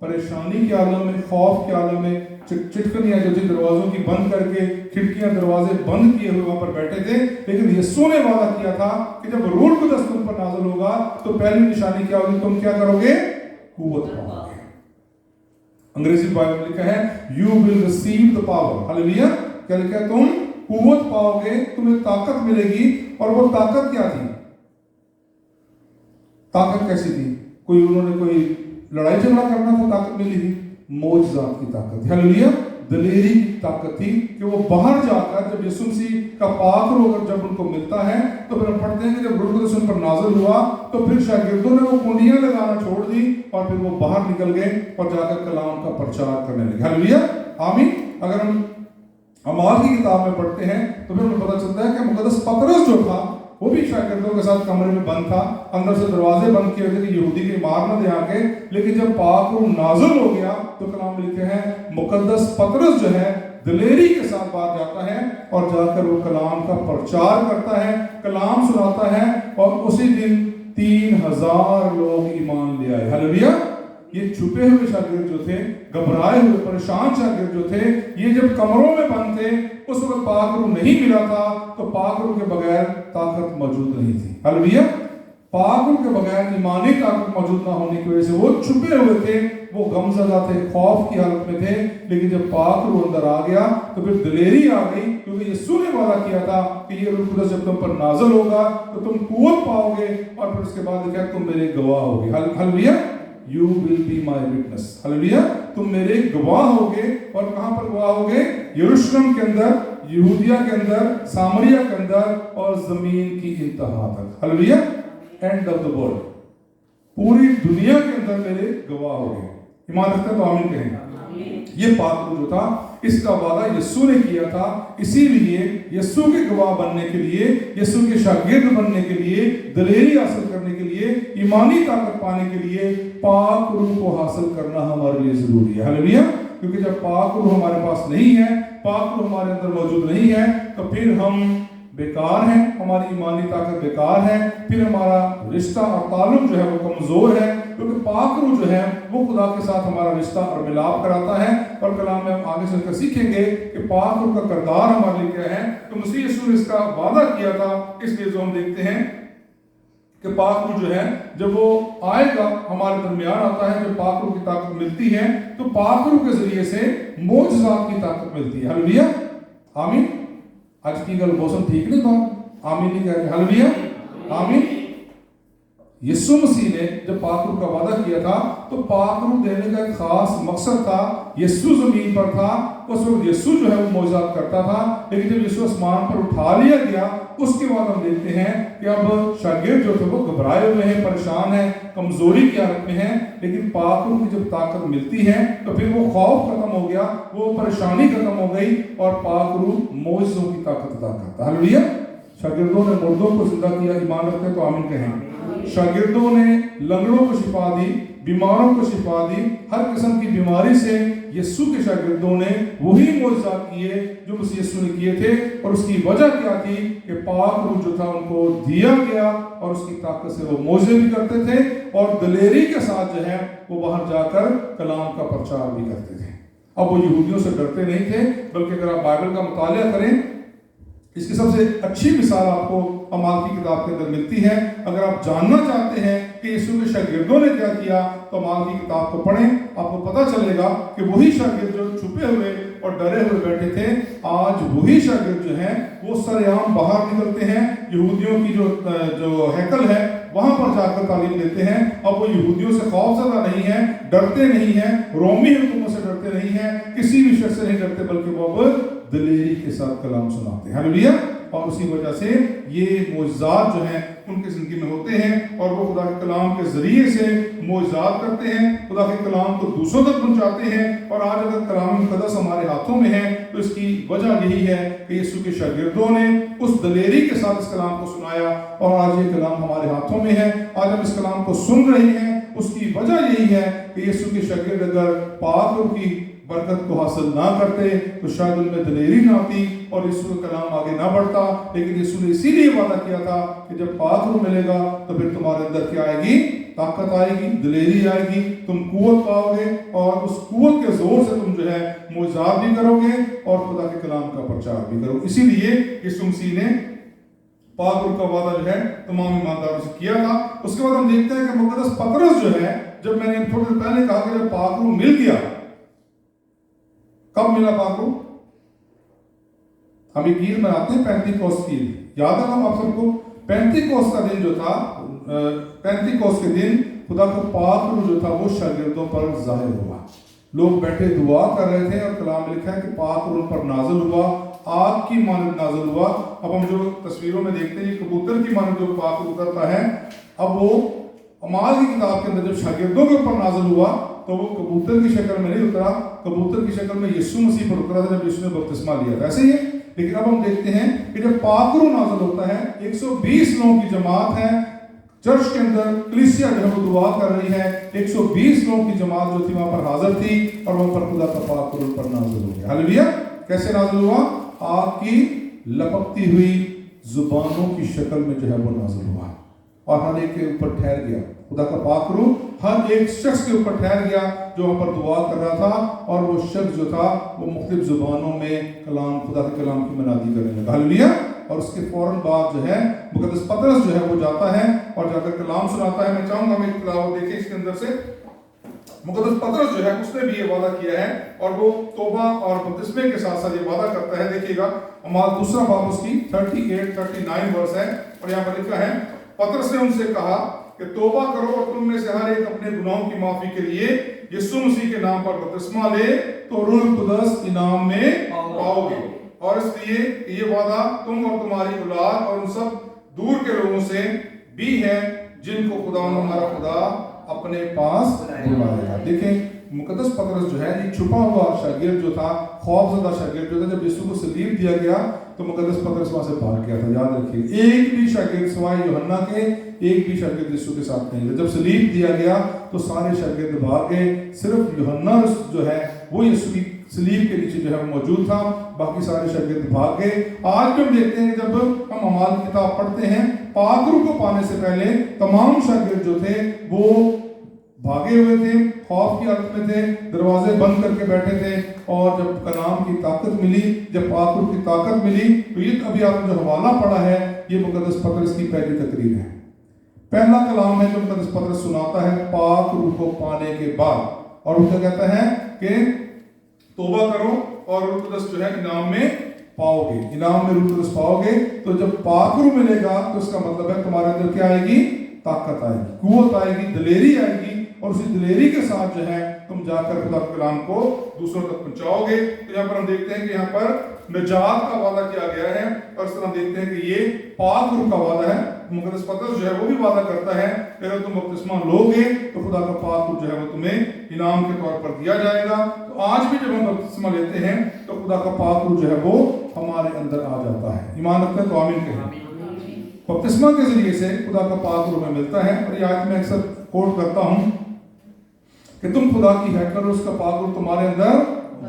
Speaker 3: परेशानी के आलम में, खौफ के आलम में, चिटकनियां जो थी दरवाजों की बंद करके, खिड़कियां दरवाजे बंद किए हुए वहां पर बैठे थे। लेकिन यीशु ने वादा किया था कि जब रूह कुद्दुस तुम पर नाज़िल होगा तो पहली निशानी क्या होगी, तुम क्या करोगे, कुव्वत पाओगे। अंग्रेजी बाइबल में लिखा है you will receive the power. Hallelujah. क्या लिखा है, तुम قوت پاؤگے, تمہیں طاقت ملے گی. اور وہ طاقت کیا تھی؟ طاقت کیسی تھی؟ کوئی انہوں نے کوئی لڑائی جھگڑا کرنا تھا طاقت ملی تھی؟ معجزات کی طاقت تھی. ہلیلویا. دلیری کی طاقت تھی کہ وہ باہر جا کر جب یسوع مسیح کا پاک روح اگر جب ان کو ملتا ہے تو پھر ہم پڑھتے ہیں کہ جب روح القدس ان پر نازل ہوا تو پھر شاگردوں نے وہ کنڈیاں لگانا چھوڑ دی اور پھر وہ باہر نکل گئے اور جا کر کلام کا پرچار کرنے لگے. ہلیلویا. آمین. اگر ہم اعمال کی کتاب میں پڑھتے ہیں تو پھر ہمیں پتہ چلتا ہے کہ مقدس پطرس جو تھا وہ بھی شاگردوں کے ساتھ کمرے میں بند تھا, اندر سے دروازے بند کیے ہوئے تھے کہ یہودی کے مار نہ دے آ کے. لیکن جب پاک روح نازل ہو گیا تو کلام میں لکھے ہیں مقدس پطرس جو ہے دلیری کے ساتھ باہر جاتا ہے اور جا کر وہ کلام کا پرچار کرتا ہے, کلام سناتا ہے, اور اسی دن 3000 لوگ ایمان لے آئے. ہلیلویا. یہ چھپے ہوئے شاگرد جو تھے, گھبرائے ہوئے پریشان شاگرد جو تھے, یہ جب کمروں میں بند تھے اس وقت پاک روح نہیں ملا تھا تو پاک روح کے بغیر طاقت موجود نہیں تھی. ہلیلویا. پاک روح کے بغیر ایمانی طاقت موجود نہ ہونے کی وجہ سے وہ چھپے ہوئے تھے, وہ غمزدہ تھے, خوف کی حالت میں تھے. لیکن جب پاک روح اندر آ گیا تو پھر دلیری آ گئی, کیونکہ یسوع نے وعدہ کیا تھا کہ یہ روح القدس جب تم پر نازل ہوگا تو تم قوت پاؤ گے اور پھر اس کے بعد لکھا تم میرے گواہ ہوگے. ہلیلویا. You will be my witness. ہلیلویا. تم میرے گواہ ہوگے. اور کہاں پر گواہ ہوگے؟ یروشلم کے اندر, یہودیہ کے اندر, سامریہ کے اندر اور زمین کی انتہا تک. Hallelujah. End of the world. پوری دنیا کے اندر میرے گواہ ہوگے. ایمان رکھتے ہیں تو آمین کہیں. یہ پاک روح جو تھا اس کا وعدہ یسوع نے کیا تھا, اسی لیے یسوع کے گواہ بننے کے لیے, یسوع کے شاگرد بننے کے لیے, دلیری حاصل کرنے کے لیے, ایمانی طاقت پانے کے لیے پاک روح کو حاصل کرنا ہمارے لیے ضروری ہے. ہلیلویا. کیونکہ جب پاک روح ہمارے پاس نہیں ہے, پاک روح ہمارے اندر موجود نہیں ہے تو پھر ہم بیکار ہیں, ہماری ایمانی طاقت بیکار ہے, پھر ہمارا رشتہ اور تعلق جو ہے وہ کمزور ہے. کیونکہ پاک روح جو ہے وہ خدا کے ساتھ ہمارا رشتہ اور ملاپ کراتا ہے. اور کلام میں ہم آگے چل کر سیکھیں گے کہ پاک روح کا کردار ہمارے لیے کیا ہے. تو مسیح یسوع نے اس کا وعدہ کیا تھا, اس لیے جو ہم دیکھتے ہیں کہ پاک روح جو ہے جب وہ آئے گا, ہمارے درمیان آتا ہے, جب پاک روح کی طاقت ملتی ہے تو پاک روح کے ذریعے سے معجزات کی طاقت ملتی ہے. ہلیلویا. آمین. آج کی گل موسم ٹھیک نہیں تھا, آمین نہیں کہہ رہے. ہلیلویا. آمین. یسوع مسیح نے جب پاک روح کا وعدہ کیا تھا تو پاک روح دینے کا ایک خاص مقصد تھا. یسوع زمین پر تھا, اس وقت یسوع جو ہے وہ معجزات کرتا تھا. لیکن جب یسوع آسمان پر اٹھا لیا گیا اس کے بعد ہم دیکھتے ہیں کہ اب شاگرد جو تھے وہ گھبرائے ہوئے ہیں, پریشان ہیں, کمزوری کی حالت میں ہیں. لیکن پاک روح کی جب طاقت ملتی ہے تو پھر وہ خوف ختم ہو گیا, وہ پریشانی ختم ہو گئی اور پاک روح معجزوں کی طاقت عطا کرتا. ہلیلویا. شاگردوں نے مردوں کو زندہ کیا. ایمان رکھتے ہیں تو آمین کہیں. شاگردوں نے لنگڑوں کو شفا دی, بیماروں کو شفا دی, ہر قسم کی بیماری سے یسوع کے شاگردوں نے وہی معجزات کیے جو مسیح یسوع نے کیے تھے. اور اس کی وجہ کیا تھی کہ پاک روح جو تھا ان کو دیا گیا اور اس کی طاقت سے وہ معجزے بھی کرتے تھے اور دلیری کے ساتھ جو ہے وہ باہر جا کر کلام کا پرچار بھی کرتے تھے. اب وہ یہودیوں سے ڈرتے نہیں تھے, بلکہ اگر آپ بائبل کا مطالعہ کریں اس کی سب سے اچھی مثال آپ کو اعمال کی کتاب کے اندر ملتی ہے. اگر آپ جاننا چاہتے ہیں کہ یسوع کے شاگردوں نے کیا کیا تو اعمال کی کتاب کو پڑھیں, آپ کو پتہ چلے گا کہ وہی شاگرد جو چھپے ہوئے اور ڈرے ہوئے بیٹھے تھے, آج وہی شاگرد جو ہیں وہ سر عام باہر نکلتے ہیں, یہودیوں کی جو ہیکل ہے وہاں پر جا کر تعلیم دیتے ہیں. اب وہ یہودیوں سے خوف زدہ نہیں ہیں, ڈرتے نہیں ہیں, رومی حکومت سے ڈرتے نہیں ہیں, کسی بھی شخص سے نہیں ڈرتے, بلکہ وہ اب دلیری کے ساتھ کلام سناتے ہیں. ہلیلویا. اور اسی وجہ سے یہ معجزات جو ہیں ان کی زندگی میں ہوتے ہیں اور وہ خدا کے کلام کے ذریعے سے معجزات کرتے ہیں, خدا کے کلام کو دوسروں تک پہنچاتے ہیں. اور آج اگر کلام مقدس ہمارے ہاتھوں میں ہے تو اس کی وجہ یہی ہے کہ یسوع کے شاگردوں نے اس دلیری کے ساتھ اس کلام کو سنایا اور آج یہ کلام ہمارے ہاتھوں میں ہے. آج ہم اس کلام کو سن رہے ہیں, اس کی وجہ یہی ہے کہ یسوع کے شاگرد اگر پاک روح کی برکت کو حاصل نہ کرتے تو شاید ان میں دلیری نہ آتی اور یسوع کا کلام آگے نہ بڑھتا. لیکن یسوع نے اسی لیے وعدہ کیا تھا کہ جب پاک روح ملے گا تو پھر تمہارے اندر کیا آئے گی؟ طاقت آئے گی, دلیری آئے گی, تم قوت پاؤ گے اور اس قوت کے زور سے تم جو ہے معجزات بھی کرو گے اور خدا کے کلام کا پرچار بھی کرو. اسی لیے یسوع مسیح نے پاک روح کا وعدہ جو ہے تمام ایمانداروں سے کیا تھا. اس کے بعد ہم دیکھتے ہیں کہ مقدس پطرس جو ہے, جب میں نے تھوڑی دیر پہلے کہا کہ جب پاک روح مل گیا, کب ملا پاک روح؟ हम एक ईद मनाते हैं, पेंटिकोस्ट की ईद, याद है ना आप सबको? पेंटिकोस्ट का दिन जो था, पेंटिकोस्ट के दिन खुदा का पाक रूह जो था वो शागिर्दों पर जाहिर हुआ। लोग बैठे दुआ कर रहे थे और कलाम में लिखा है कि पाक रूह पर नाजिल हुआ, आग की मानद नाजिल हुआ। अब हम जो तस्वीरों में देखते हैं, कबूतर की मानद जो पाक रूह उतरता है, अब वो अमाल की किताब के अंदर जब शागिर्दों के ऊपर नाजिल हुआ तो वो कबूतर की शक्ल में नहीं उतरा, कबूतर की शक्ल में यीशु मसीह पर उतरा था जब यीशु ने बपतिस्मा लिया था। ऐसे ही है, लेकिन अब हम देखते हैं कि जब पाक रूह नाजिल होता है, 120 लोगों की जमात है चर्च के अंदर, कलीसिया जो है वो दुआ कर रही है, 120 लोगों की जमात जो थी वहां पर हाजिर थी और वहां पर खुदा का पाक रूह पर नाजिल हो गया। हालेलुया। कैसे नाजिल हुआ? आग की लपकती हुई जुबानों की शक्ल में जो है वो नाजिल हुआ और हर एक के ऊपर ठहर गया। खुदा का पाक रूह हर एक शख्स के ऊपर ठहर गया जो वहां पर दुआ कर रहा था, और वो शख्स जो था वो मुख्तलिफ जुबानों में कलाम, खुदा के कलाम की मनादी करने लगा। हालेलुया। और उसके फौरन बाद जो है मुकद्दस पतरस जो है वो जाता है और जाकर कलाम सुनाता है। मैं चाहूंगा हम एक तलाव देखें इसके अंदर से। मुकद्दस पतरस जो है उसने भी ये वादा किया है और वो तौबा और बपतिस्मे के साथ साथ ये वादा करता है। देखिएगा अमाल दूसरा बाब उसकी 38-39 वर्ष है और यहाँ पर लिखा है, पतरस ने उनसे कहा कि तौबा करो और तुम में से हर एक अपने गुनाहों की माफी के लिए यीशु मसीह के नाम पर बपतिस्मा ले तो रूह कुदस इनाम में पाओगे। और इसलिए ये वादा तुम और तुम्हारी औलाद और उन सब दूर के लोगों से भी है जिनको खुदा हमारा खुदा अपने पास बुलाएगा। देखें मुकद्दस पतरस जो है ये छुपा हुआ शागिर्द जो था, खौफजदा शागिर्द जो था, जब यीशु को सलीब दिया गया तो मुकद्दस पतरस वहां से भाग गया था। याद रखिए, एक भी शागिर्द सिवाय यूहन्ना के एक भी शागिर्द यीशु के साथ नहीं था। जब सलीब दिया गया तो सारे शागिर्द भाग गए, सिर्फ यूहन्ना जो है वो यीशु की सलीब के नीचे जो है वो मौजूद था, बाकी सारे शागिर्द भाग गए। आज भी हम देखते हैं जब हम अमाल की किताब पढ़ते हैं, पाक रूह को पाने से पहले तमाम शागिर्द जो थे वो भागे हुए थे, खौफ की हालत में थे, दरवाजे बंद करके बैठे थे। और जब कलाम की ताकत मिली, जब पाक रूह की ताकत मिली, तो ये अभी आपने जो हवाला पढ़ा है ये मुकद्दस पतरस की पहली तकरीर है, पहला कलाम है जो मुकद्दस पतरस सुनाता है पाक रूह को पाने के बाद। और वो कहता है कि तौबा करो और रूह कुदस जो है इनाम में पाओगे, इनाम में रूह कुदस पाओगे। तो जब पाक रूह मिलेगा तो इसका मतलब है तुम्हारे अंदर क्या आएगी? ताकत आएगी, कुव्वत आएगी, दिलेरी आएगी, और उसी दिलेरी के साथ जो है तुम जाकर खुदा के कलाम को दूसरों तक पहुंचाओगे। तो यहाँ पर हम देखते हैं कि यहाँ पर निजात का वादा किया गया है और इस तरह देखते हैं कि ये पाक रूह का वादा है। मुकद्दस पतरस जो है वो भी वादा करता है कि अगर तुम बपतिस्मा लोगे तो खुदा का पाक रूह जो है वो तुम्हें इनाम के तौर पर दिया जाएगा। तो आज भी जब हम बपतिस्मा लेते हैं तो खुदा का पाक रूह जो है वो हमारे अंदर आ जाता है। ईमान रखते हैं तो आमीन कहें। बपतिस्मा के जरिए से खुदा का पाक रूह में मिलता है। और ये आज मैं अक्सर कोट करता हूं कि तुम खुदा की हैकल हो, उसका पाक रूह तुम्हारे अंदर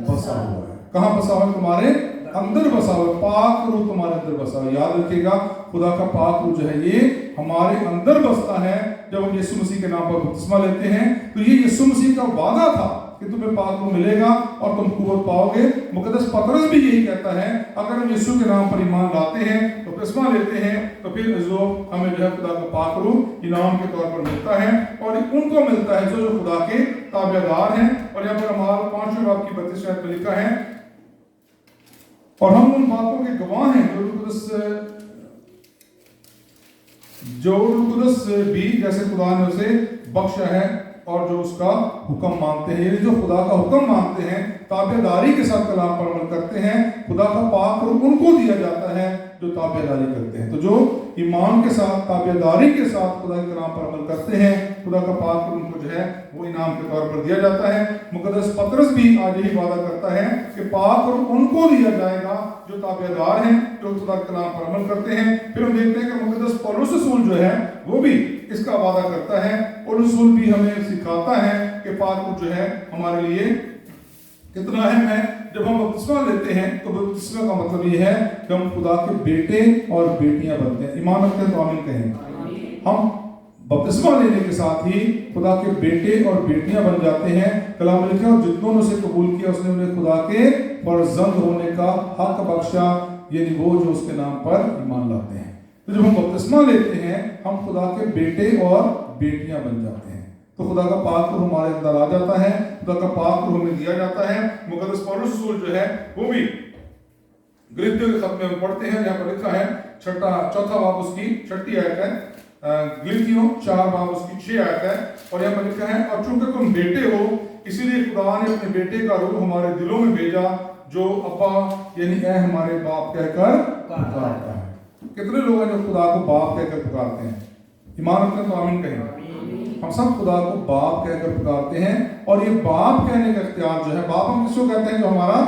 Speaker 3: बसा हुआ है। कहां बसा हुआ है? तुम्हारे अंदर बसा हुआ है, पाक रूह तुम्हारे अंदर बसा हुआ है। याद रखिएगा खुदा का पाक रूह जो है ये हमारे अंदर बसता है जब हम यीशु मसीह के नाम पर बपतिस्मा लेते हैं। तो ये यीशु मसीह का वादा था कि तुम्हें पाक रूह मिलेगा और तुम कुव्वत पाओगे। मुकद्दस पतरस भी यही कहता है, अगर हम यीशु के नाम पर ईमान लाते हैं तो बपतिस्मा लेते हैं तो फिर जो हमें जो है खुदा का पाक रूह इनाम के तौर पर मिलता है और उनको मिलता है जो खुदा के ताबेदार हैं। और यहाँ पर हमारा 5वें बाब की 32 आयत में लिखा है, और हम उन बातों के गवाह हैं जो कुदस भी जैसे खुदा ने उसे बख्शा है और जो उसका हुक्म मानते हैं। जो खुदा का हुक्म मानते हैं, ताबेदारी के साथ कलाम पर अमल करते हैं, खुदा का पाक रूह उनको दिया जाता है जो ताबेदारी करते हैं। तो जो ईमान के साथ, ताबेदारी के साथ खुदा के कलाम पर अमल करते हैं, खुदा का पाक रूह उनको जो है वो इनाम के तौर पर दिया जाता है। मुकद्दस पतरस भी आज यही वादा करता है कि पाक रूह उनको दिया जाएगा जो ताबेदार हैं, जो खुदा के कलाम पर अमल करते हैं। फिर हम देखते हैं कि मुकद्दस पौलुस रसूल जो है वो भी इसका वादा करता है। पौलुस रसूल भी हमें सिखाता है कि पाक रूह जो है हमारे लिए कितना अहम है। जब हम बपतिस्मा लेते हैं तो बपतिस्मा का मतलब ये है कि हम खुदा के बेटे और बेटियां बनते हैं। ईमान रखते हैं तो आमीन कहें। हम बपतिस्मा लेने के साथ ही खुदा के बेटे और बेटियां बन जाते हैं। कलाम में लिखा है, और जितनों ने उसे कबूल किया उसने उन्हें खुदा के फर्जंद होने का हक बख्शा, यानी वो जो उसके नाम पर ईमान लाते हैं। तो जब हम बपतिस्मा लेते हैं हम खुदा के बेटे और बेटियां बन जाते हैं। तो खुदा का पाक रूह हमारे अंदर आ जाता है, खुदा का पाक रूह हमें दिया जाता है। मुकद्दस पौलुस रसूल जो है वो भी गलीतियों के खत में हम पढ़ते हैं, यहाँ पर लिखा है चौथा बाब उसकी 6 आयत है, गलीतियों 4 बाब उसकी 6 आयत है, और यहाँ पर लिखा है और चूंकि तुम बेटे हो इसीलिए खुदा ने अपने बेटे का रूह हमारे दिलों में भेजा जो अब्बा यानी ए हमारे बाप कहकर पुकारता है। कितने लोग हैं जो खुदा को बाप कहकर पुकारते हैं? ईमान रखते हैं तो आमीन कहें। हम सब खुदा को बाप कहकर पुकारते हैं, और ये बाप कहने का इख्तियार जो है, बाप हम किसको कहते हैं? जो हमारा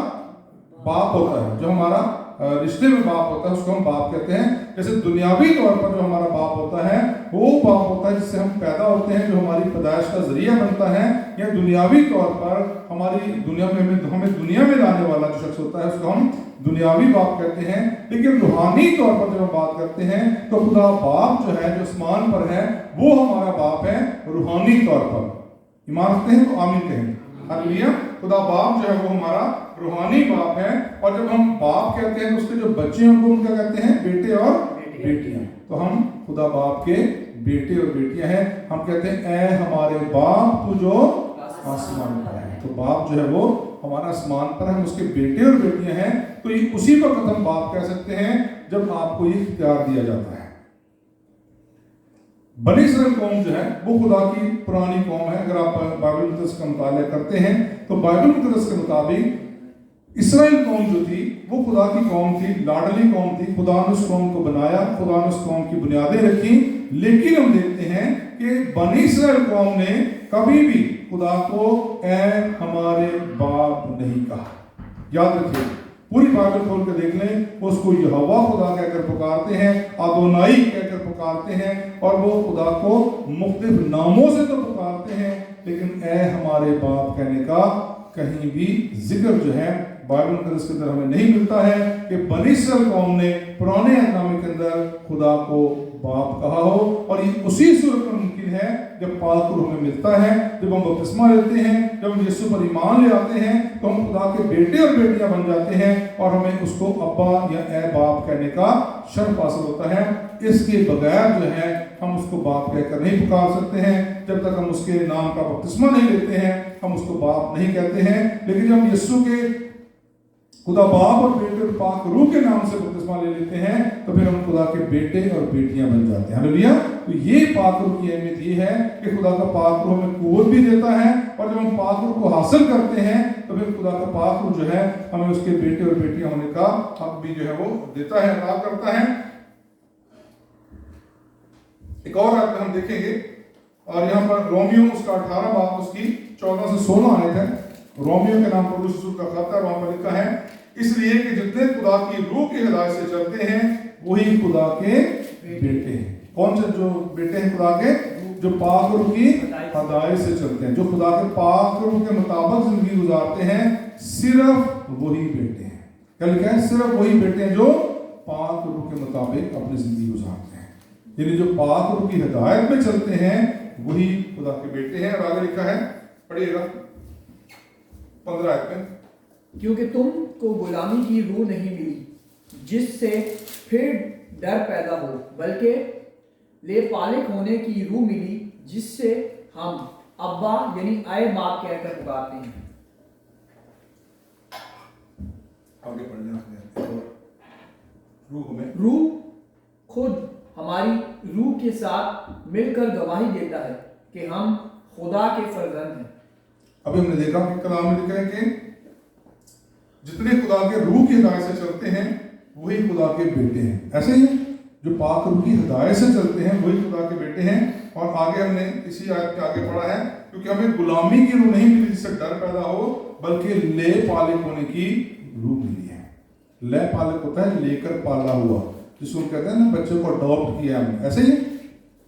Speaker 3: बाप होता है, जो हमारा रिश्ते में बाप होता है उसको हम बाप कहते हैं। जैसे दुनियावी तौर पर जो हमारा बाप होता है वो बाप होता है जिससे हम पैदा होते हैं, जो हमारी पैदाइश का जरिया बनता है, या दुनियावी तौर पर हमारी दुनिया में हमें दुनिया में लाने वाला जो शख्स होता है उसको हम दुनियावी बाप कहते हैं। लेकिन रूहानी तौर पर जब हम बात करते हैं तो खुदा बाप जो है, जो आसमान पर है, वो हमारा बाप है रूहानी तौर पर। ईमान रखते हैं तो आमीन कहें। हालेलुया। खुदा बाप जो है वो हमारा रूहानी बाप है, और जब हम बाप कहते हैं तो उसके जो बच्चे हैं उनको हम क्या कहते हैं? बेटे और बेटियां। तो हम खुदा बाप के बेटे और बेटियां हैं। हम कहते हैं ए हमारे बाप तू जो आसमान पर है। तो बाप जो है वो हमारा आसमान पर है, हम उसके बेटे और बेटियां हैं। तो ये उसी वक्त हम बाप कह सकते हैं जब आपको ये इख्तियार दिया जाता है। बनी इस्राएल कौम जो है वो खुदा की पुरानी कौम है। अगर आप बाइबल मुक़द्दस का मुताला करते हैं तो बाइबल मुक़द्दस के मुताबिक इस्राएल कौम जो थी वो खुदा की कौम थी, लाडली कौम थी। खुदा ने उस कौम को बनाया, खुदा ने उस कौम की बुनियादें रखी। लेकिन हम देखते हैं कि बनी इस्राएल कौम ने कभी भी खुदा को ए हमारे बाप नहीं कहा। याद रखिए, पूरी बाइबल खोल कर देख लें, उसको यहोवा खुदा कहकर पुकारते हैं, आदोनाई कहकर पुकारते हैं, और वो खुदा को मुख्तलिफ नामों से तो पुकारते हैं, लेकिन ए हमारे बाप कहने का कहीं भी जिक्र जो है बाइबल मुक़द्दस के अंदर हमें नहीं मिलता है कि बनी इस्राएल कौम ने पुराने अहदनामे के अंदर खुदा को बाप कहा हो। और ये उसी सूरत में मुमकिन है जब पाक रूह हमें मिलता है, जब हम बपतिस्मा लेते हैं, जब हम यीशु पर ईमान ले आते हैं, तो हम खुदा के बेटे और बेटियां बन जाते हैं, और हमें उसको अब्बा या ए बाप कहने का शर्फ हासिल होता है। इसके बगैर जो है हम उसको बाप कहकर नहीं पुकार सकते हैं। जब तक हम उसके नाम का बपतिस्मा नहीं लेते हैं हम उसको बाप नहीं कहते हैं। लेकिन जब हम यीशु के खुदा बाप और बेटे और पाक रूह के नाम से बपतिस्मा ले लेते हैं तो फिर हम खुदा के बेटे और बेटियां बन जाते हैं। हालेलुया। तो ये पाक रूह की अहमियत ये है कि खुदा का पाक रूह हमें कुव्वत भी देता है, और जब हम पाक रूह को हासिल करते हैं तो फिर खुदा का पाक रूह जो है हमें उसके बेटे और बेटियां होने का हक भी जो है वो देता है, अता करता है। एक और आयत हम देखेंगे, और यहाँ पर रोमियो उसका 18 बाब उसकी 14 से 16 आयत है। रोमियो के नाम पर यीशु का खत है, वहां पर लिखा है इसलिए कि जितने खुदा की रूह की हिदायत से चलते हैं वही खुदा के बेटे हैं। कौन से जो बेटे हैं खुदा के? जो पाक रूह की हिदायत से चलते हैं, जो खुदा के पाक रूह के मुताबिक जिंदगी गुजारते हैं, सिर्फ वही बेटे हैं। क्या लिखा है? सिर्फ वही बेटे हैं जो पाक रूह के मुताबिक अपनी जिंदगी गुजारते हैं। यानी जो पाक रूह की हिदायत में चलते हैं वही खुदा के बेटे हैं। और आगे लिखा है, पढ़िएगा 15 आयत में,
Speaker 4: क्योंकि तुमको गुलामी की रूह नहीं मिली जिससे फिर डर पैदा हो, बल्कि लेपालिक होने की रूह मिली जिससे हम अब्बा यानी आए बाप कहकर पुकारते हैं।
Speaker 3: आगे पढ़ना।
Speaker 4: रूह खुद हमारी रूह के साथ मिलकर गवाही देता है कि हम खुदा के फर्जंद हैं।
Speaker 3: अभी हमने देखा कि कलाम में लिखा है कि जितने खुदा के रूह की हिदायत से चलते हैं वही खुदा के बेटे हैं। ऐसे ही जो पाक रूह की हिदायत से चलते हैं वही खुदा के बेटे हैं। और आगे हमने इसी आयत के आगे पढ़ा है, क्योंकि हमें गुलामी की रूह नहीं मिली जिससे डर पैदा हो, बल्कि ले पालिक होने की रूह मिली है। ले पालिक होता है लेकर पाला हुआ, जिसको हम कहते हैं ना बच्चे को अडॉप्ट किया हमने, ऐसे ही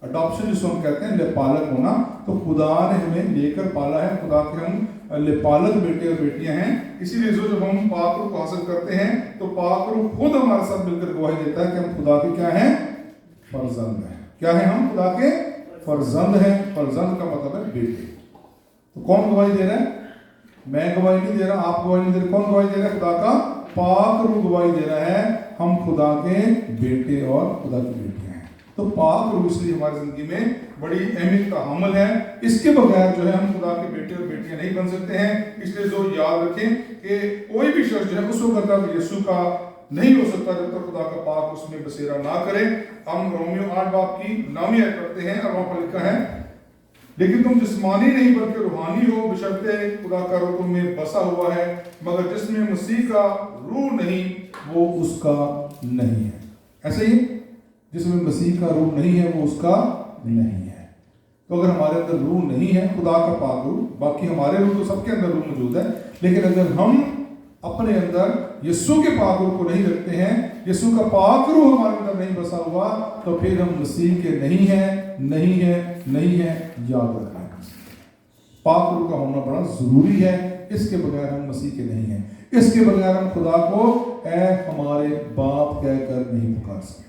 Speaker 3: अडॉप्शन जिसको हम कहते हैं ले पालक होना। तो खुदा ने हमें लेकर पाला है, खुदा के हम लेपालक बेटे और बेटियां हैं। इसीलिए जब हम पाक रूह को हासिल करते हैं तो पाक रूह खुद हमारे साथ मिलकर गवाही देता है कि हम खुदा के क्या हैं? फर्जंद हैं। क्या है? हम खुदा के फर्जंद हैं। फर्जंद का मतलब है बेटे। तो कौन गवाही दे रहा है? मैं गवाही नहीं दे रहा, आप गवाही नहीं दे रहे। कौन गवाही दे रहा है? खुदा का पाक रूह गवाही दे रहा है हम खुदा के बेटे और खुदा की बेटियां हैं। तो पाक रूह इसलिए हमारी जिंदगी में बड़ी अहमियत का हामिल है। इसके बगैर जो है हम खुदा के बेटे और बेटियां नहीं बन सकते हैं। इसलिए जो याद रखें कि कोई भी शख्स जो है उस वक्त अगर यीशु का नहीं हो सकता जब तक खुदा का पाक उसमें बसेरा ना करे। हम रोमियो 8 बाब की 9वीं आयत पढ़ते हैं और वहां पर लिखा है, लेकिन तुम जिस्मानी नहीं बल्कि रूहानी हो, बशर्ते खुदा का रूह तुम में बसा हुआ है, मगर जिसमें मसीह का रूह नहीं वो उसका नहीं है। ऐसे ही जिसमें मसीह का रूह नहीं है वो उसका नहीं है। तो अगर हमारे अंदर रूह नहीं है, खुदा का पाक रूह, बाकी हमारे रूह तो सबके अंदर रूह मौजूद है, लेकिन अगर हम अपने अंदर यीशु के पाक रूह को नहीं रखते हैं, यीशु का पाक रूह हमारे अंदर नहीं बसा हुआ, तो फिर हम मसीह के नहीं है, नहीं है, नहीं है। याद रखना, पाक रूह का होना बड़ा जरूरी है। इसके बगैर हम मसीह के नहीं हैं। इसके बगैर हम खुदा को ऐ हमारे बाप कहकर नहीं पुकार सकते।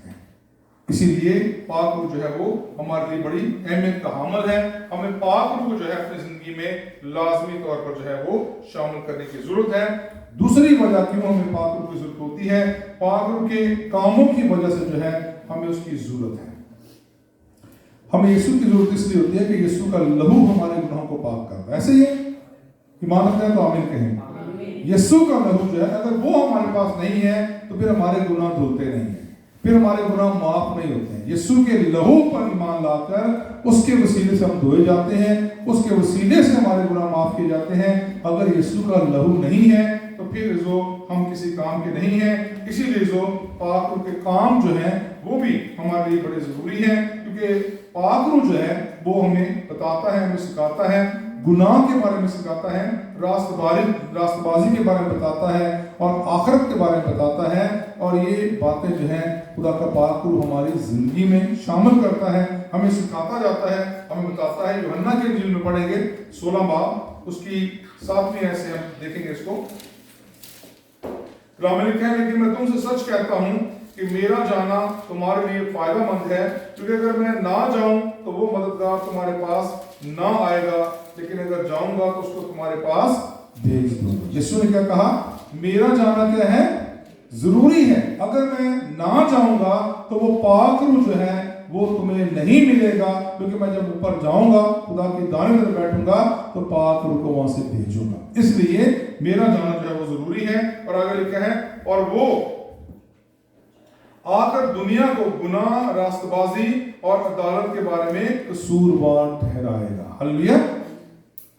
Speaker 3: इसीलिए पाक रूह जो है वो हमारे लिए बड़ी अहमियत का हामिल है। हमें पाक रूह को जो है अपनी जिंदगी में लाजमी तौर पर जो है वो शामिल करने की जरूरत है। दूसरी वजह क्यों हमें पाक रूह की जरूरत होती है, पाक रूह के कामों की वजह से जो है हमें उसकी जरूरत है। हमें यीशु की जरूरत इसलिए होती है कि यीशु का लहू हमारे गुनाहों को पाक करता है। ऐसे ही ईमान रखते हैं तो आमीन कहें। यीशु का लहू जो है अगर वो हमारे पास नहीं है तो फिर हमारे गुनाह धुलते नहीं है, फिर हमारे गुनाह माफ नहीं होते हैं। यीशु के लहू पर ईमान लाकर उसके वसीले से हम धोए जाते हैं, उसके वसीले से हमारे गुनाह माफ किए जाते हैं। अगर यीशु का लहू नहीं है तो फिर जो हम किसी काम के नहीं हैं। इसीलिए जो पाक रूह के काम जो हैं वो भी हमारे लिए बड़े जरूरी हैं, क्योंकि पाक रूह जो है वो हमें बताता है, हमें सिखाता है, गुनाह के बारे में सिखाता है, रास्तबाजी के बारे में बताता है और आखिरत के बारे में बताता है। और ये बातें जो हैं खुदा का पाक रूह हमारी जिंदगी में शामिल करता है, हमें सिखाता जाता है, हमें बताता है। यूहन्ना के इंजील में पढ़ेंगे 16 बाब उसकी 7वीं आयत से हम देखेंगे इसको। कलाम में लिखा है, लेकिन मैं तुमसे सच कहता हूं कि मेरा जाना तुम्हारे लिए फायदेमंद है, क्योंकि अगर मैं ना जाऊं तो वो मददगार तुम्हारे पास ना आएगा, लेकिन अगर जाऊंगा तो उसको तुम्हारे पास भेज दूंगा। यीशु ने क्या कहा, मेरा जाना क्या है, जरूरी है। अगर मैं ना जाऊंगा तो वो पाक रूह जो है वो तुम्हें नहीं मिलेगा, क्योंकि मैं जब ऊपर जाऊंगा खुदा की दाहिने तरफ बैठूंगा तो पाक रूह को वहां से भेजूंगा। इसलिए मेरा जाना जो है वो जरूरी है। और आगे लिखा है, और वो आकर दुनिया को गुनाह, रास्तबाजी और अदालत के बारे में कसूरवार ठहराएगा। हालेलुया।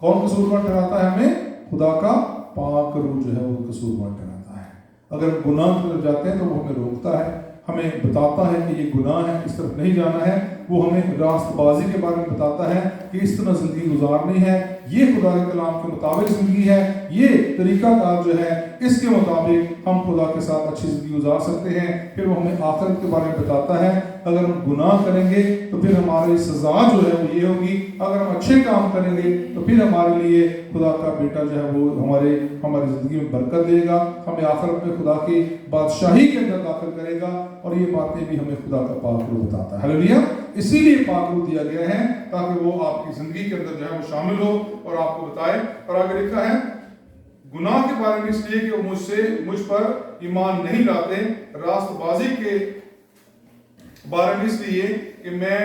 Speaker 3: कौन कसूरवार ठहराता है हमें? खुदा का पाक रूह जो है वो कसूरवार ठहराता है। अगर हम गुनाह की तरफ जाते हैं तो वो हमें रोकता है, हमें बताता है कि ये गुनाह है, इस तरफ नहीं जाना है। वो हमें रास्तबाजी के बारे में बताता है कि इस तरह जिंदगी गुजारनी है, ये खुदा के कलाम के मुताबिक जिंदगी है, ये तरीकाकार जो है इसके मुताबिक हम खुदा के साथ अच्छी जिंदगी गुजार सकते हैं। फिर वो हमें आखिरत के बारे में बताता है, अगर हम गुनाह करेंगे तो फिर हमारी सजा जो है वो ये होगी, अगर हम अच्छे काम करेंगे तो फिर हमारे लिए खुदा का बेटा जो है वो हमारी जिंदगी में बरकत देगा, हमें आखिरत में खुदा की बादशाही के अंदर दाखिल करेगा। और ये बातें भी हमें खुदा का पाक रूह बताता है। हालेलुया। इसीलिए पाक रूह दिया गया है ताकि वो आपकी जिंदगी के अंदर जो है वो शामिल हो और आपको बताए। और आगे लिखा है, गुनाह के बारे में इसलिए कि वो मुझ पर ईमान नहीं लाते, रास्तबाजी के बारे में इसलिए कि मैं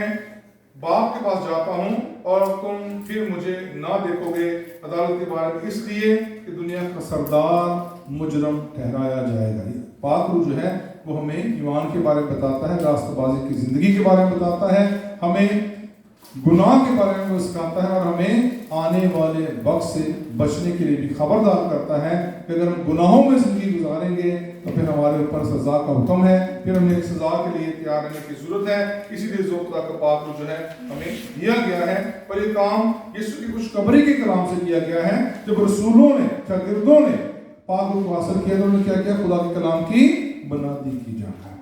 Speaker 3: बाप के पास जाता हूं और तुम फिर मुझे ना देखोगे, अदालत के बारे में इसलिए कि दुनिया का सरदार मुजरम ठहराया जाएगा। पाक रूह जो है वो हमें ईमान के बारे में बताता है, रास्तबाजी की जिंदगी के बारे में बताता है, हमें गुनाह के बारे में वो सिखाता है और हमें आने वाले वक्त से बचने के लिए भी खबरदार करता है कि अगर हम गुनाहों में जिंदगी गुजारेंगे तो फिर हमारे ऊपर सजा का हुक्म है, फिर हमें एक सजा के लिए तैयार रहने की जरूरत है। इसीलिए जो खुदा का पाक रूह जो है हमें दिया गया है। पर ये काम यीशु की खुशखबरी के कलाम से किया गया है। जब रसूलों ने, शागिर्दों ने पाक रूह को हासिल किया तो उन्होंने क्या किया, खुदा के कलाम की बनादी की जाकर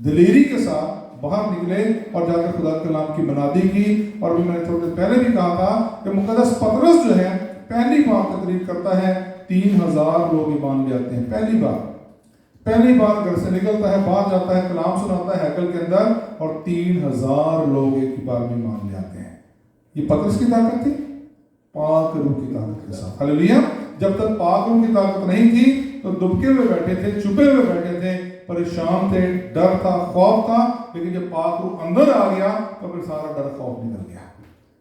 Speaker 3: दलेरी के साथ बाहर निकले और जाकर खुदा के कलाम की बनादी की। और भी मैंने थोड़ी देर पहले भी कहा था कि मुकद्दस पतरस जो है पहली बार तकरीर करता है, 3000 लोग ईमान ले आते हैं। पहली बार घर से निकलता है, बाहर जाता है, कलाम सुनाता है हैकल के अंदर और 3000 लोग एक ही बार में ईमान ले आते हैं। ये पतरस की ताकत थी, पाक रूह की ताकत के साथ। हालेलुया। जब तक पाक रूह की ताकत नहीं थी तो दुबके हुए बैठे थे, छुपे हुए बैठे थे, परेशान थे, डर था, खौफ था। लेकिन जब पाक रूह अंदर आ गया तो फिर सारा डर खौफ निकल गया।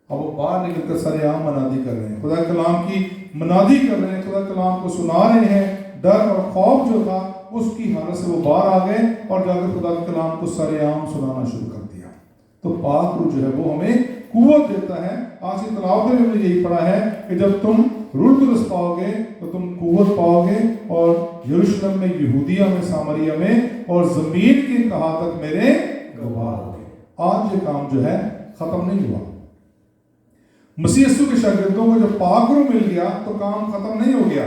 Speaker 3: अब वो बाहर निकलकर सरेआम मनादी कर रहे हैं, खुदा कलाम की मनादी कर रहे हैं, खुदा कलाम को सुना रहे हैं, ڈر اور خوف جو تھا اس کی حالت سے وہ باہر آ گئے اور جا کے خدا کے کلام کو سر عام سنانا شروع کر دیا. تو پاک روح جو ہے وہ ہمیں قوت دیتا ہے. آج کی تلاوت میں ہم نے یہی پڑھا ہے کہ جب تم روح القدس پاؤ گے تو تم قوت پاؤ گے اور یروشلم میں، یہودیہ میں، سامریہ میں اور زمین کی انتہا تک میرے گواہ ہوگے. آج یہ کام جو ہے ختم نہیں ہوا. مسیح یسوع کے شاگردوں کو جب پاک روح مل گیا تو کام ختم نہیں ہو گیا.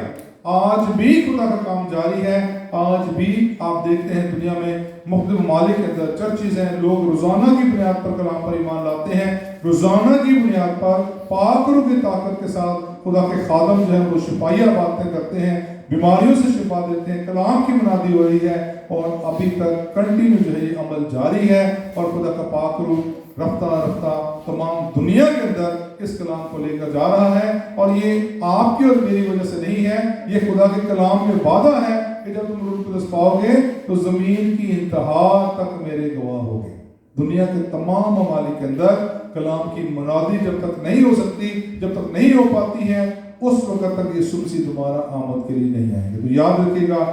Speaker 3: آج بھی خدا کا کام جاری ہے. آج بھی آپ دیکھتے ہیں دنیا میں مختلف ممالک کے اندر چرچز ہیں، لوگ روزانہ کی بنیاد پر کلام پر ایمان لاتے ہیں. روزانہ کی بنیاد پر پاک روح کی طاقت کے ساتھ خدا کے خادم جو ہے وہ شفائیہ باتیں کرتے ہیں، بیماریوں سے شفا دیتے ہیں. کلام کی منادی ہو رہی ہے اور ابھی تک کنٹینیو جو ہے یہ عمل جاری ہے. اور خدا کا پاک روح رفتہ رفتہ تمام دنیا کے اندر اس کلام کو لے کر جا رہا ہے. اور یہ آپ کی اور میری وجہ سے نہیں ہے، یہ خدا کے کلام میں وعدہ ہے کہ جب تم روح القدس پاؤ گے تو زمین کی انتہا تک میرے گواہ ہوگے. دنیا کے تمام ممالک کے اندر کلام کی منادی جب تک نہیں ہو سکتی، جب تک نہیں ہو پاتی ہے، اس وقت تک یسوع مسیح دوبارہ آمد کے لیے نہیں آئیں گے. تو یاد رکھیے گا،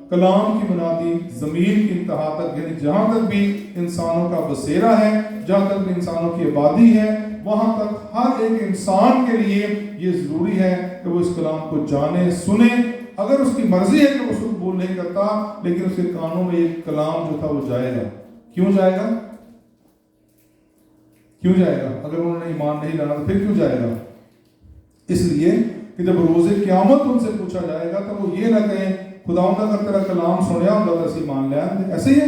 Speaker 3: کلام کی منادی زمین کی انتہا تک، یعنی جہاں تک بھی انسانوں کا بسیرا ہے، جہاں تک بھی انسانوں کی آبادی ہے، وہاں تک ہر ایک انسان کے لیے یہ ضروری ہے کہ وہ اس کلام کو جانے، سنے. اگر اس کی مرضی ہے کہ وہ اس کو قبول نہیں کرتا، لیکن اس کے کانوں میں یہ کلام جو تھا وہ جائے گا. کیوں جائے گا؟ کیوں جائے گا؟ اگر انہوں نے ایمان نہیں لانا تو پھر کیوں جائے گا؟ اس لیے کہ جب روز قیامت ان سے پوچھا جائے گا تو وہ یہ نہ کہیں خداوند اگر تیرا کلام سنیا ہوتا تو ایسے ایمان لے آتے. ایسے ہی ہے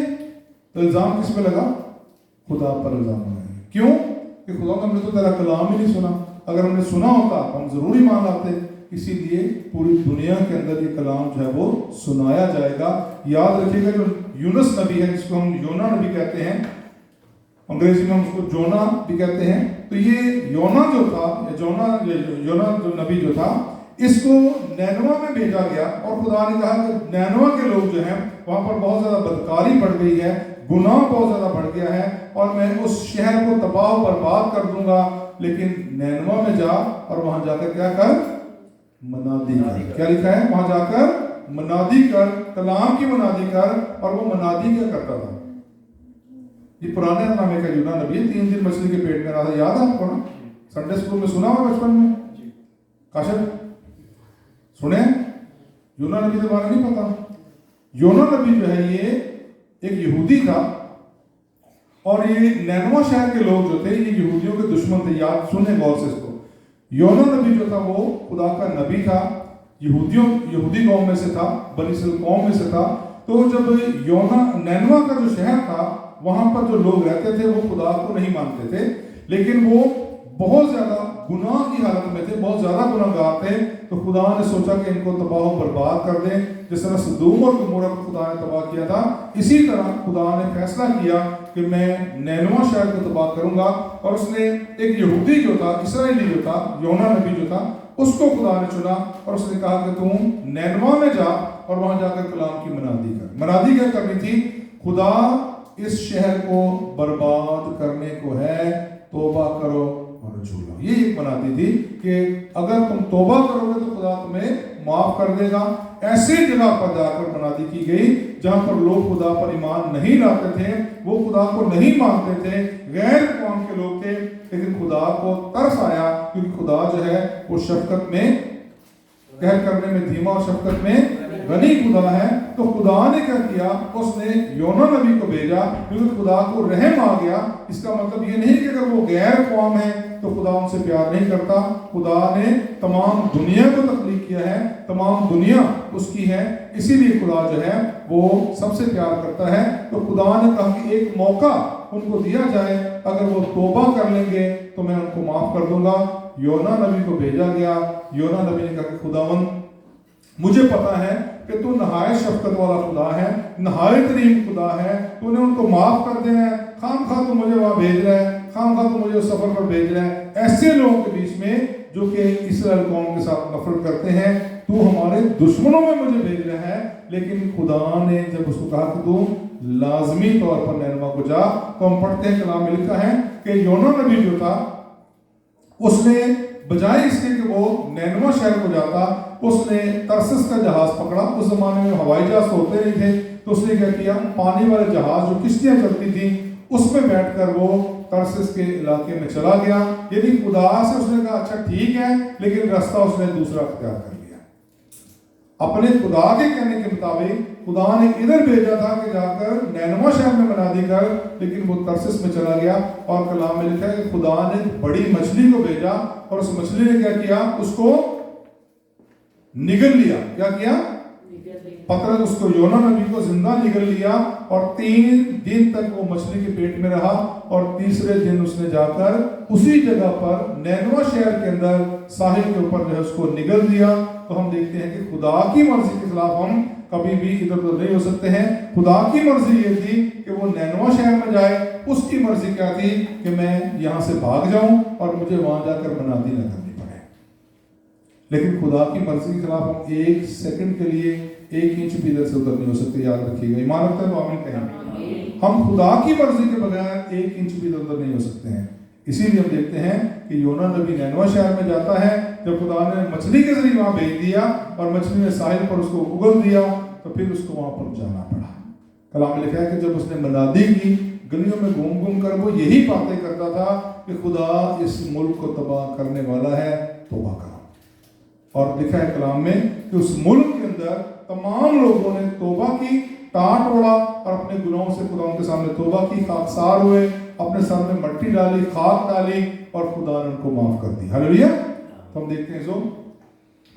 Speaker 3: تو الزام کس پہ لگا؟ خدا پر الزام لگا. کیوں؟ کہ خدا ہم نے تو تیرا کلام ہی نہیں سنا. اگر ہم نے سنا ہوتا تو ہم ضرور ایمان لاتے. اسی لیے پوری دنیا کے اندر یہ کلام جو ہے وہ سنایا جائے گا. یاد رکھیے گا جو یونس نبی ہے، جس کو ہم یونا نبی کہتے ہیں، انگریزی میں ہم اس کو جونا بھی کہتے ہیں، تو یہ یونا جو تھا، یونا جو نبی جو تھا، اس کو نینوا میں بھیجا گیا. اور خدا نے کہا کہ نینوا کے لوگ جو ہیں وہاں پر بہت زیادہ بدکاری بڑھ گئی ہے، گناہ بہت زیادہ بڑھ گیا ہے، اور میں اس شہر کو تباہ و برباد کر دوں گا. لیکن نینوا میں جا اور وہاں جا کر کیا کر؟ منادی کر. کیا لکھا ہے؟ وہاں جا کر منادی کر، کلام کی منادی کر. اور وہ منادی کیا کرتا تھا؟ یہ پرانے نامے کا یونا نبی ہے. 3 دن مچھلی کے پیٹ میں رہا تھا. یاد ہے آپ کو نا؟ سنڈے اسکول میں سنا ہوا بچپن میں. کاشف سنے؟ یونا نبی کے بارے نہیں پتا. یونا نبی جو ہے یہ ایک یہودی تھا، اور یہ نینوا شہر کے لوگ جو تھے یہ یہودیوں کے دشمن تھے. یاد سنیں غور سے اس کو. یونا نبی جو تھا وہ خدا کا نبی تھا، یہودی قوم میں سے تھا، بنی اسرائیل قوم میں سے تھا. تو جب نینوا کا جو شہر تھا وہاں پر جو لوگ رہتے تھے وہ خدا کو نہیں مانتے تھے، لیکن وہ بہت زیادہ گناہ کی حالت میں تھے، بہت زیادہ گناہ گار تھے. تو خدا نے سوچا کہ ان کو تباہ و برباد کر دیں. جس طرح سدوم اور گمورہ کو خدا نے تباہ کیا تھا، اسی طرح خدا نے فیصلہ کیا کہ میں نینوا شہر کو تباہ کروں گا. اور اس نے ایک یہودی جو تھا، اسرائیلی جو تھا، یونا نبی جو تھا، اس کو خدا نے چنا اور اس نے کہا کہ تم نینوا میں جا اور وہاں جا کر کلام کی منادی کر. منادی کیا کرنی تھی؟ خدا اس شہر کو برباد کرنے کو ہے، توبہ کرو اور رجوع لاؤ. یہ ایک منادی تھی کہ اگر تم توبہ کرو گے تو خدا تمہیں معاف کر دے گا. ایسی جگہ پر جا کر منادی کی گئی جہاں پر لوگ خدا پر ایمان نہیں لاتے تھے، وہ خدا کو نہیں مانتے تھے، غیر قوم کے لوگ تھے. لیکن خدا کو ترس آیا کیونکہ خدا جو ہے وہ شفقت میں، قہر کرنے میں دھیما اور شفقت میں غنی خدا ہے. تو خدا نے کیا کیا؟ اس نے یونا نبی کو بھیجا کیونکہ خدا کو رحم آ گیا. اس کا مطلب یہ نہیں کہ اگر وہ غیر قوم ہے تو خدا ان سے پیار نہیں کرتا. خدا نے تمام دنیا کو تخلیق کیا ہے، تمام دنیا اس کی ہے، اسی لیے خدا جو ہے وہ سب سے پیار کرتا ہے. تو خدا نے کہا کہ ایک موقع ان کو دیا جائے، اگر وہ توبہ کر لیں گے تو میں ان کو معاف کر دوں گا. یونا نبی کو بھیجا گیا. یونا نبی نے کہا کہ خداوند مجھے پتا ہے کہ تو نہایت شفقت والا خدا ہے، نہایت رحیم خدا ہے، تو نے ان کو معاف کر دینا ہے. خام خواہ تو مجھے وہاں بھیج رہا ہے، خام خواہ تو مجھے اس سفر پر بھیج رہا ہے ایسے لوگوں کے بیچ میں جو کہ اسرائیل قوم کے ساتھ نفرت کرتے ہیں. تو ہمارے دشمنوں میں مجھے بھیج رہا ہے. لیکن خدا نے جب اس کو کہا کہ تو لازمی طور پر نینوا کو جا، تو ہم پڑھتے ہیں کلام میں لکھا ہے کہ یونا نبی جو تھا اس نے بجائے اس کے کہ وہ نینوا شہر کو جاتا، اس نے ترسس کا جہاز پکڑا. اس زمانے میں ہوائی جہاز ہوتے نہیں تھے، تو اس نے کیا کیا، پانی والے جہاز جو کشتیاں چلتی تھیں اس میں بیٹھ کر وہ ترسس کے علاقے میں چلا گیا. یعنی خدا سے اس نے کہا اچھا ٹھیک ہے، لیکن راستہ اس نے دوسرا اختیار کر لیا. اپنے خدا کے کہنے کے مطابق خدا نے ادھر بھیجا تھا کہ جا کر نینوا شہر میں منادی کر، لیکن وہ ترسس میں چلا گیا. اور کلام میں لکھا ہے کہ خدا نے بڑی مچھلی کو بھیجا، اور اس مچھلی نے کیا کیا، اس کو نگل لیا. کیا کیا؟ پترس اس کو، یونا نبی کو زندہ نگل لیا، اور 3 دن تک وہ مچھلی کے پیٹ میں رہا. اور تیسرے دن اس نے جا کر اسی جگہ پر نینوا شہر کے اندر ساحل کے اوپر جو ہے اس کو نگل دیا. تو ہم دیکھتے ہیں کہ خدا کی مرضی کے خلاف ہم کبھی بھی ادھر ادھر نہیں ہو سکتے ہیں. خدا کی مرضی یہ تھی کہ وہ نینوا شہر میں جائے. اس کی مرضی کیا تھی کہ میں یہاں سے بھاگ جاؤں اور مجھے وہاں جا کر منادی نہ کرنی پڑے. لیکن خدا کی مرضی کے خلاف ہم 1 سیکنڈ کے لیے 1 انچ بھی ادھر سے ادھر نہیں ہو سکتے. یاد رکھیے گا، ایمان رکھتے ہیں تو آمین کہیں. ہم خدا کی مرضی کے بغیر 1 انچ بھی ادھر ادھر نہیں ہو سکتے ہیں. اسی لیے ہم دیکھتے ہیں کہ یونا نبی نینوا شہر میں جاتا ہے. جب خدا نے مچھلی کے ذریعے وہاں بھیج دیا اور مچھلی نے ساحل پر اس کو اگل دیا، تو پھر اس کو وہاں پر جانا پڑا. کلام میں لکھا ہے کہ جب اس نے منادی کی، گلیوں میں گھوم گھوم کر وہ یہی باتیں کرتا تھا کہ خدا اس ملک کو تباہ کرنے والا ہے، توبہ کرو. اور لکھا ہے کلام میں کہ اس ملک کے اندر تمام لوگوں نے توبہ کی، ٹانٹ اوڑا اور اپنے گناہوں سے خدا ان کے سامنے توبہ کی، خاکسار ہوئے، اپنے سر میں مٹی ڈالی، خاک ڈالی، اور خدا نے ان کو معاف کر دی. ہلیلویا. تو ہم دیکھتے ہیں جو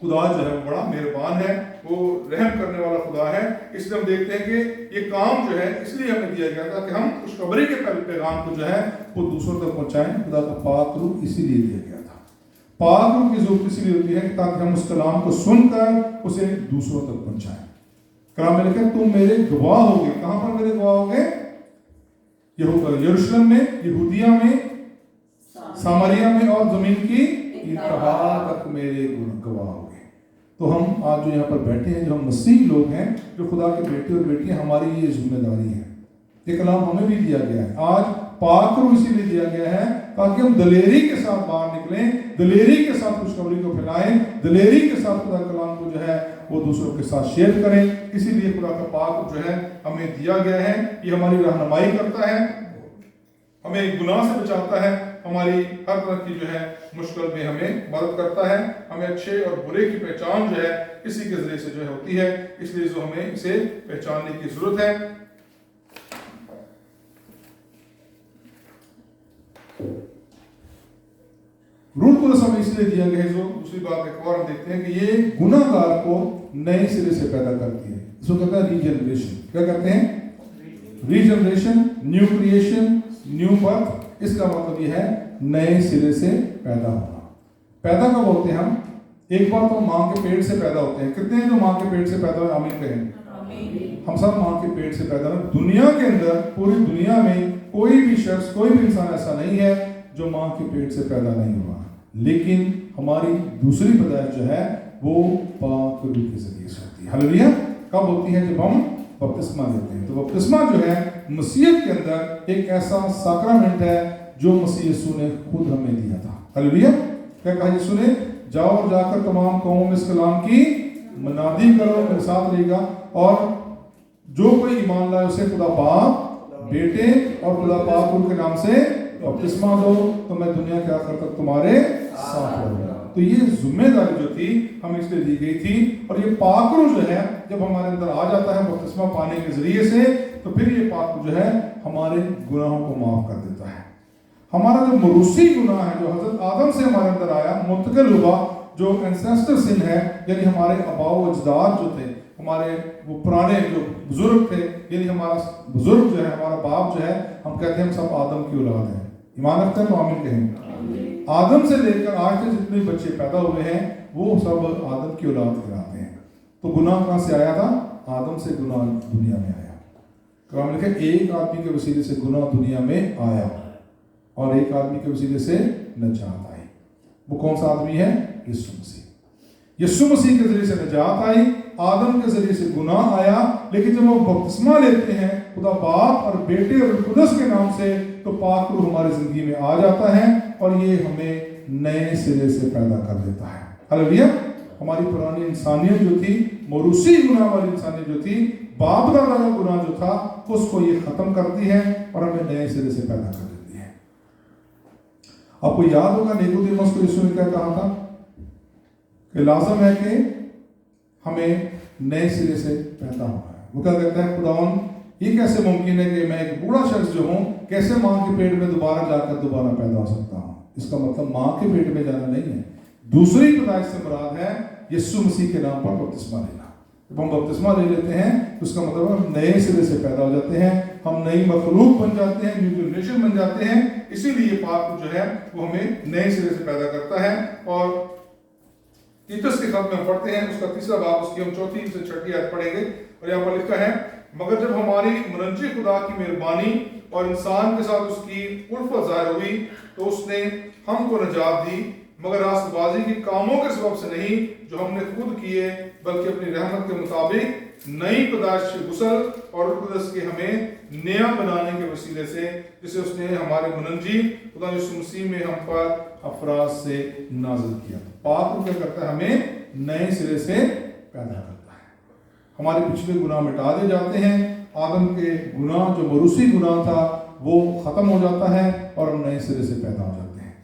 Speaker 3: خدا جو ہے بڑا مہربان ہے، وہ رحم کرنے والا خدا ہے. اس لیے ہم دیکھتے ہیں کہ یہ کام جو ہے اس لیے ہمیں دیا گیا تھا کہ ہم خوشخبری کے پیغام کو جو ہے وہ دوسروں تک پہنچائیں. خدا کا پاک روح اسی لیے دیا گیا تھا. پاک روح کی ضرورت اسی لیے ہوتی ہے تاکہ ہم اس کلام کو سن کر اسے دوسروں تک پہنچائیں. کلام میں لکھا ہے تم میرے گواہ ہوگے. کہاں پر میرے گواہ ہوگے؟ یروشلم میں، یہودیہ میں، سامریہ میں، اور زمین کی انتہا تک میرے گواہ ہوگے. تو ہم آج جو یہاں پر بیٹھے ہیں، جو ہم مسیح لوگ ہیں، جو خدا کے بیٹے اور بیٹیاں، ہماری یہ ذمہ داری ہے. یہ کلام ہمیں بھی دیا گیا ہے. آج پاک روح اسی لیے دیا گیا ہے تاکہ ہم دلیری کے ساتھ باہر نکلیں، دلیری کے ساتھ خوشخبری کو پھیلائیں، دلیری کے ساتھ خدا کلام کو جو ہے وہ دوسروں کے ساتھ شیئر کریں. اسی لیے خدا کا پاک جو ہے ہمیں دیا گیا ہے. یہ ہماری رہنمائی کرتا ہے، ہمیں گناہ سے بچاتا ہے، ہماری ہر طرح کی جو ہے مشکل میں ہمیں مدد کرتا ہے. ہمیں اچھے اور برے کی پہچان جو ہے اسی کے ذریعے سے جو ہے ہوتی ہے. اس لیے جو ہمیں اسے پہچاننے کی ضرورت ہے. رول القدس ہمیں اس لیے دیا گیا ہے. جو دوسری بات ایک اور ہم دیکھتے ہیں کہ یہ گناہ گار کو نئے سرے سے پیدا کرتی ہے. اس کو کہتے ہیں ریجنریشن. کیا کہتے ہیں؟ Regeneration, new creation, new birth. اس کا مطلب یہ ہے نئے سرے سے پیدا ہونا. پیدا کب ہوتے ہیں ہم؟ ایک بار تو ماں کے پیٹ سے پیدا ہوتے ہیں. کتنے ہیں جو ماں کے پیٹ سے پیدا ہوئے؟ آمین کہیں. ہم سب ماں کے پیٹ سے پیدا ہوئے. دنیا کے اندر، پوری دنیا میں کوئی بھی شخص، کوئی بھی انسان ایسا نہیں ہے جو ماں کے پیٹ سے پیدا نہیں ہوا. لیکن ہماری دوسری پیدائش جو ہے وہ پاک روح کے ذریعے سے ہوتی ہے. ہلیلویا. کب ہوتی ہے؟ جب ہم بپتسمہ لیتے ہیں. تو بپتسمہ جو ہے مسیحیت کے اندر ایک ایسا ساکرامنٹ ہے جو مسیح یسوع نے خود ہمیں دیا تھا. ہلیلویا. کیا کہا یسوع نے؟ جاؤ اور جا کر تمام قوموں میں اس کلام کی منادی کرو. میرے ساتھ رہے گا. اور جو کوئی ایمان لائے اسے خدا باپ، بیٹے اور خدا پاک روح کے نام سے بپتسمہ دو، تو میں دنیا کے آخر تک تمہارے ساتھ رہوں گا. تو یہ ذمہ داری جو تھی ہمیں اس لیے دی گئی تھی. اور یہ پاک روح جو ہے جب ہمارے اندر آ جاتا ہے بپتسمہ پانے کے ذریعے سے، تو پھر یہ پاک روح جو ہے ہمارے گناہوں کو معاف کر دیتا ہے. ہمارا جو موروثی گناہ ہے، جو حضرت آدم سے ہمارے اندر آیا، منتقل ہوا، جو اینسیسٹر سن ہے، یعنی ہمارے آباء و اجداد جو تھے، ہمارے وہ پرانے جو بزرگ تھے، یعنی ہمارا بزرگ جو ہے، ہمارا باپ جو ہے، ہم کہتے ہیں ہم سب آدم کی اولاد ہیں. ایمان رکھتے ہیں تو آمین کہیں. آدم سے لے کر آج تک جتنے بچے پیدا ہوئے ہیں وہ سب آدم کی اولاد کہلاتے ہیں. تو گناہ کہاں سے آیا تھا؟ آدم سے گناہ دنیا میں آیا. قرآن لکھے ایک آدمی کے وسیلے سے گناہ دنیا میں آیا اور ایک آدمی کے وسیلے سے نجات آئی. وہ کون سا آدمی ہے؟ یسوع مسیح. یسوع مسیح کے ذریعے سے نجات آئی. आदम के जरिए से गुनाह आया, लेकिन जब हम बपतिस्मा लेते हैं खुदा बाप और बेटे और कुदस के नाम से, तो पाक रूह हमारी जिंदगी में आ जाता है और ये हमें नए सिरे से पैदा कर देता है। हालेलुया। हमारी पुरानी इंसानियत जो थी, मरूसी गुनाह वाली इंसानियत जो थी, बाप दादा का गुनाह जो था, उसको ये खत्म करती है और हमें नए सिरे से पैदा कर देती है। आपको याद होगा निकोदेमस को यीशु ने क्या कहा था कि लाजम है कि हमें नए सिरे से पैदा होना है। वो क्या कहता है, खुदावन ये कैसे मुमकिन है कि मैं एक बूढ़ा शख्स जो हूँ कैसे माँ के पेट में दोबारा जाकर दोबारा पैदा हो सकता हूँ। इसका मतलब माँ के पेट में जाना नहीं है, दूसरी पैदाइश से मुराद है यीशु मसीह के नाम पर बपतिस्मा लेना। जब हम बपतिस्मा ले लेते हैं तो उसका मतलब हम नए सिरे से पैदा हो जाते हैं, हम नई मखलूक बन जाते हैं, न्यू जनरेशन बन जाते हैं। इसीलिए पाक जो है वो हमें नए सिरे से पैदा करता है। और तीतुस के खत में हम पढ़ते हैं, उसका तीसरा बाब, उसकी हम चौथी से छठी आयत पढ़ेंगे और यहाँ पर लिखा है, मगर जब हमारी मुनज्जी खुदा की मेहरबानी और इंसान के साथ उसकी उल्फत जाहिर हुई तो उसने हमको नजात दी, मगर रास्तबाजी के कामों के सबब से नहीं जो हमने खुद किए, बल्कि अपनी रहमत के मुताबिक नई पैदाइश से गुसल और कुदस के हमें नया बनाने के वसीले से, जिसे उसने हमारे मुनज्जी खुदा यीशु मसीह में हम पर अफराज से नाज़िल किया। पाक क्या करता है, हमें नए सिरे से पैदा करता है। हमारे पिछले गुनाह मिटा दिए जाते हैं, आदम के गुनाह जो मरूसी गुनाह था वो खत्म हो जाता है और हम नए सिरे से पैदा हो जाते हैं।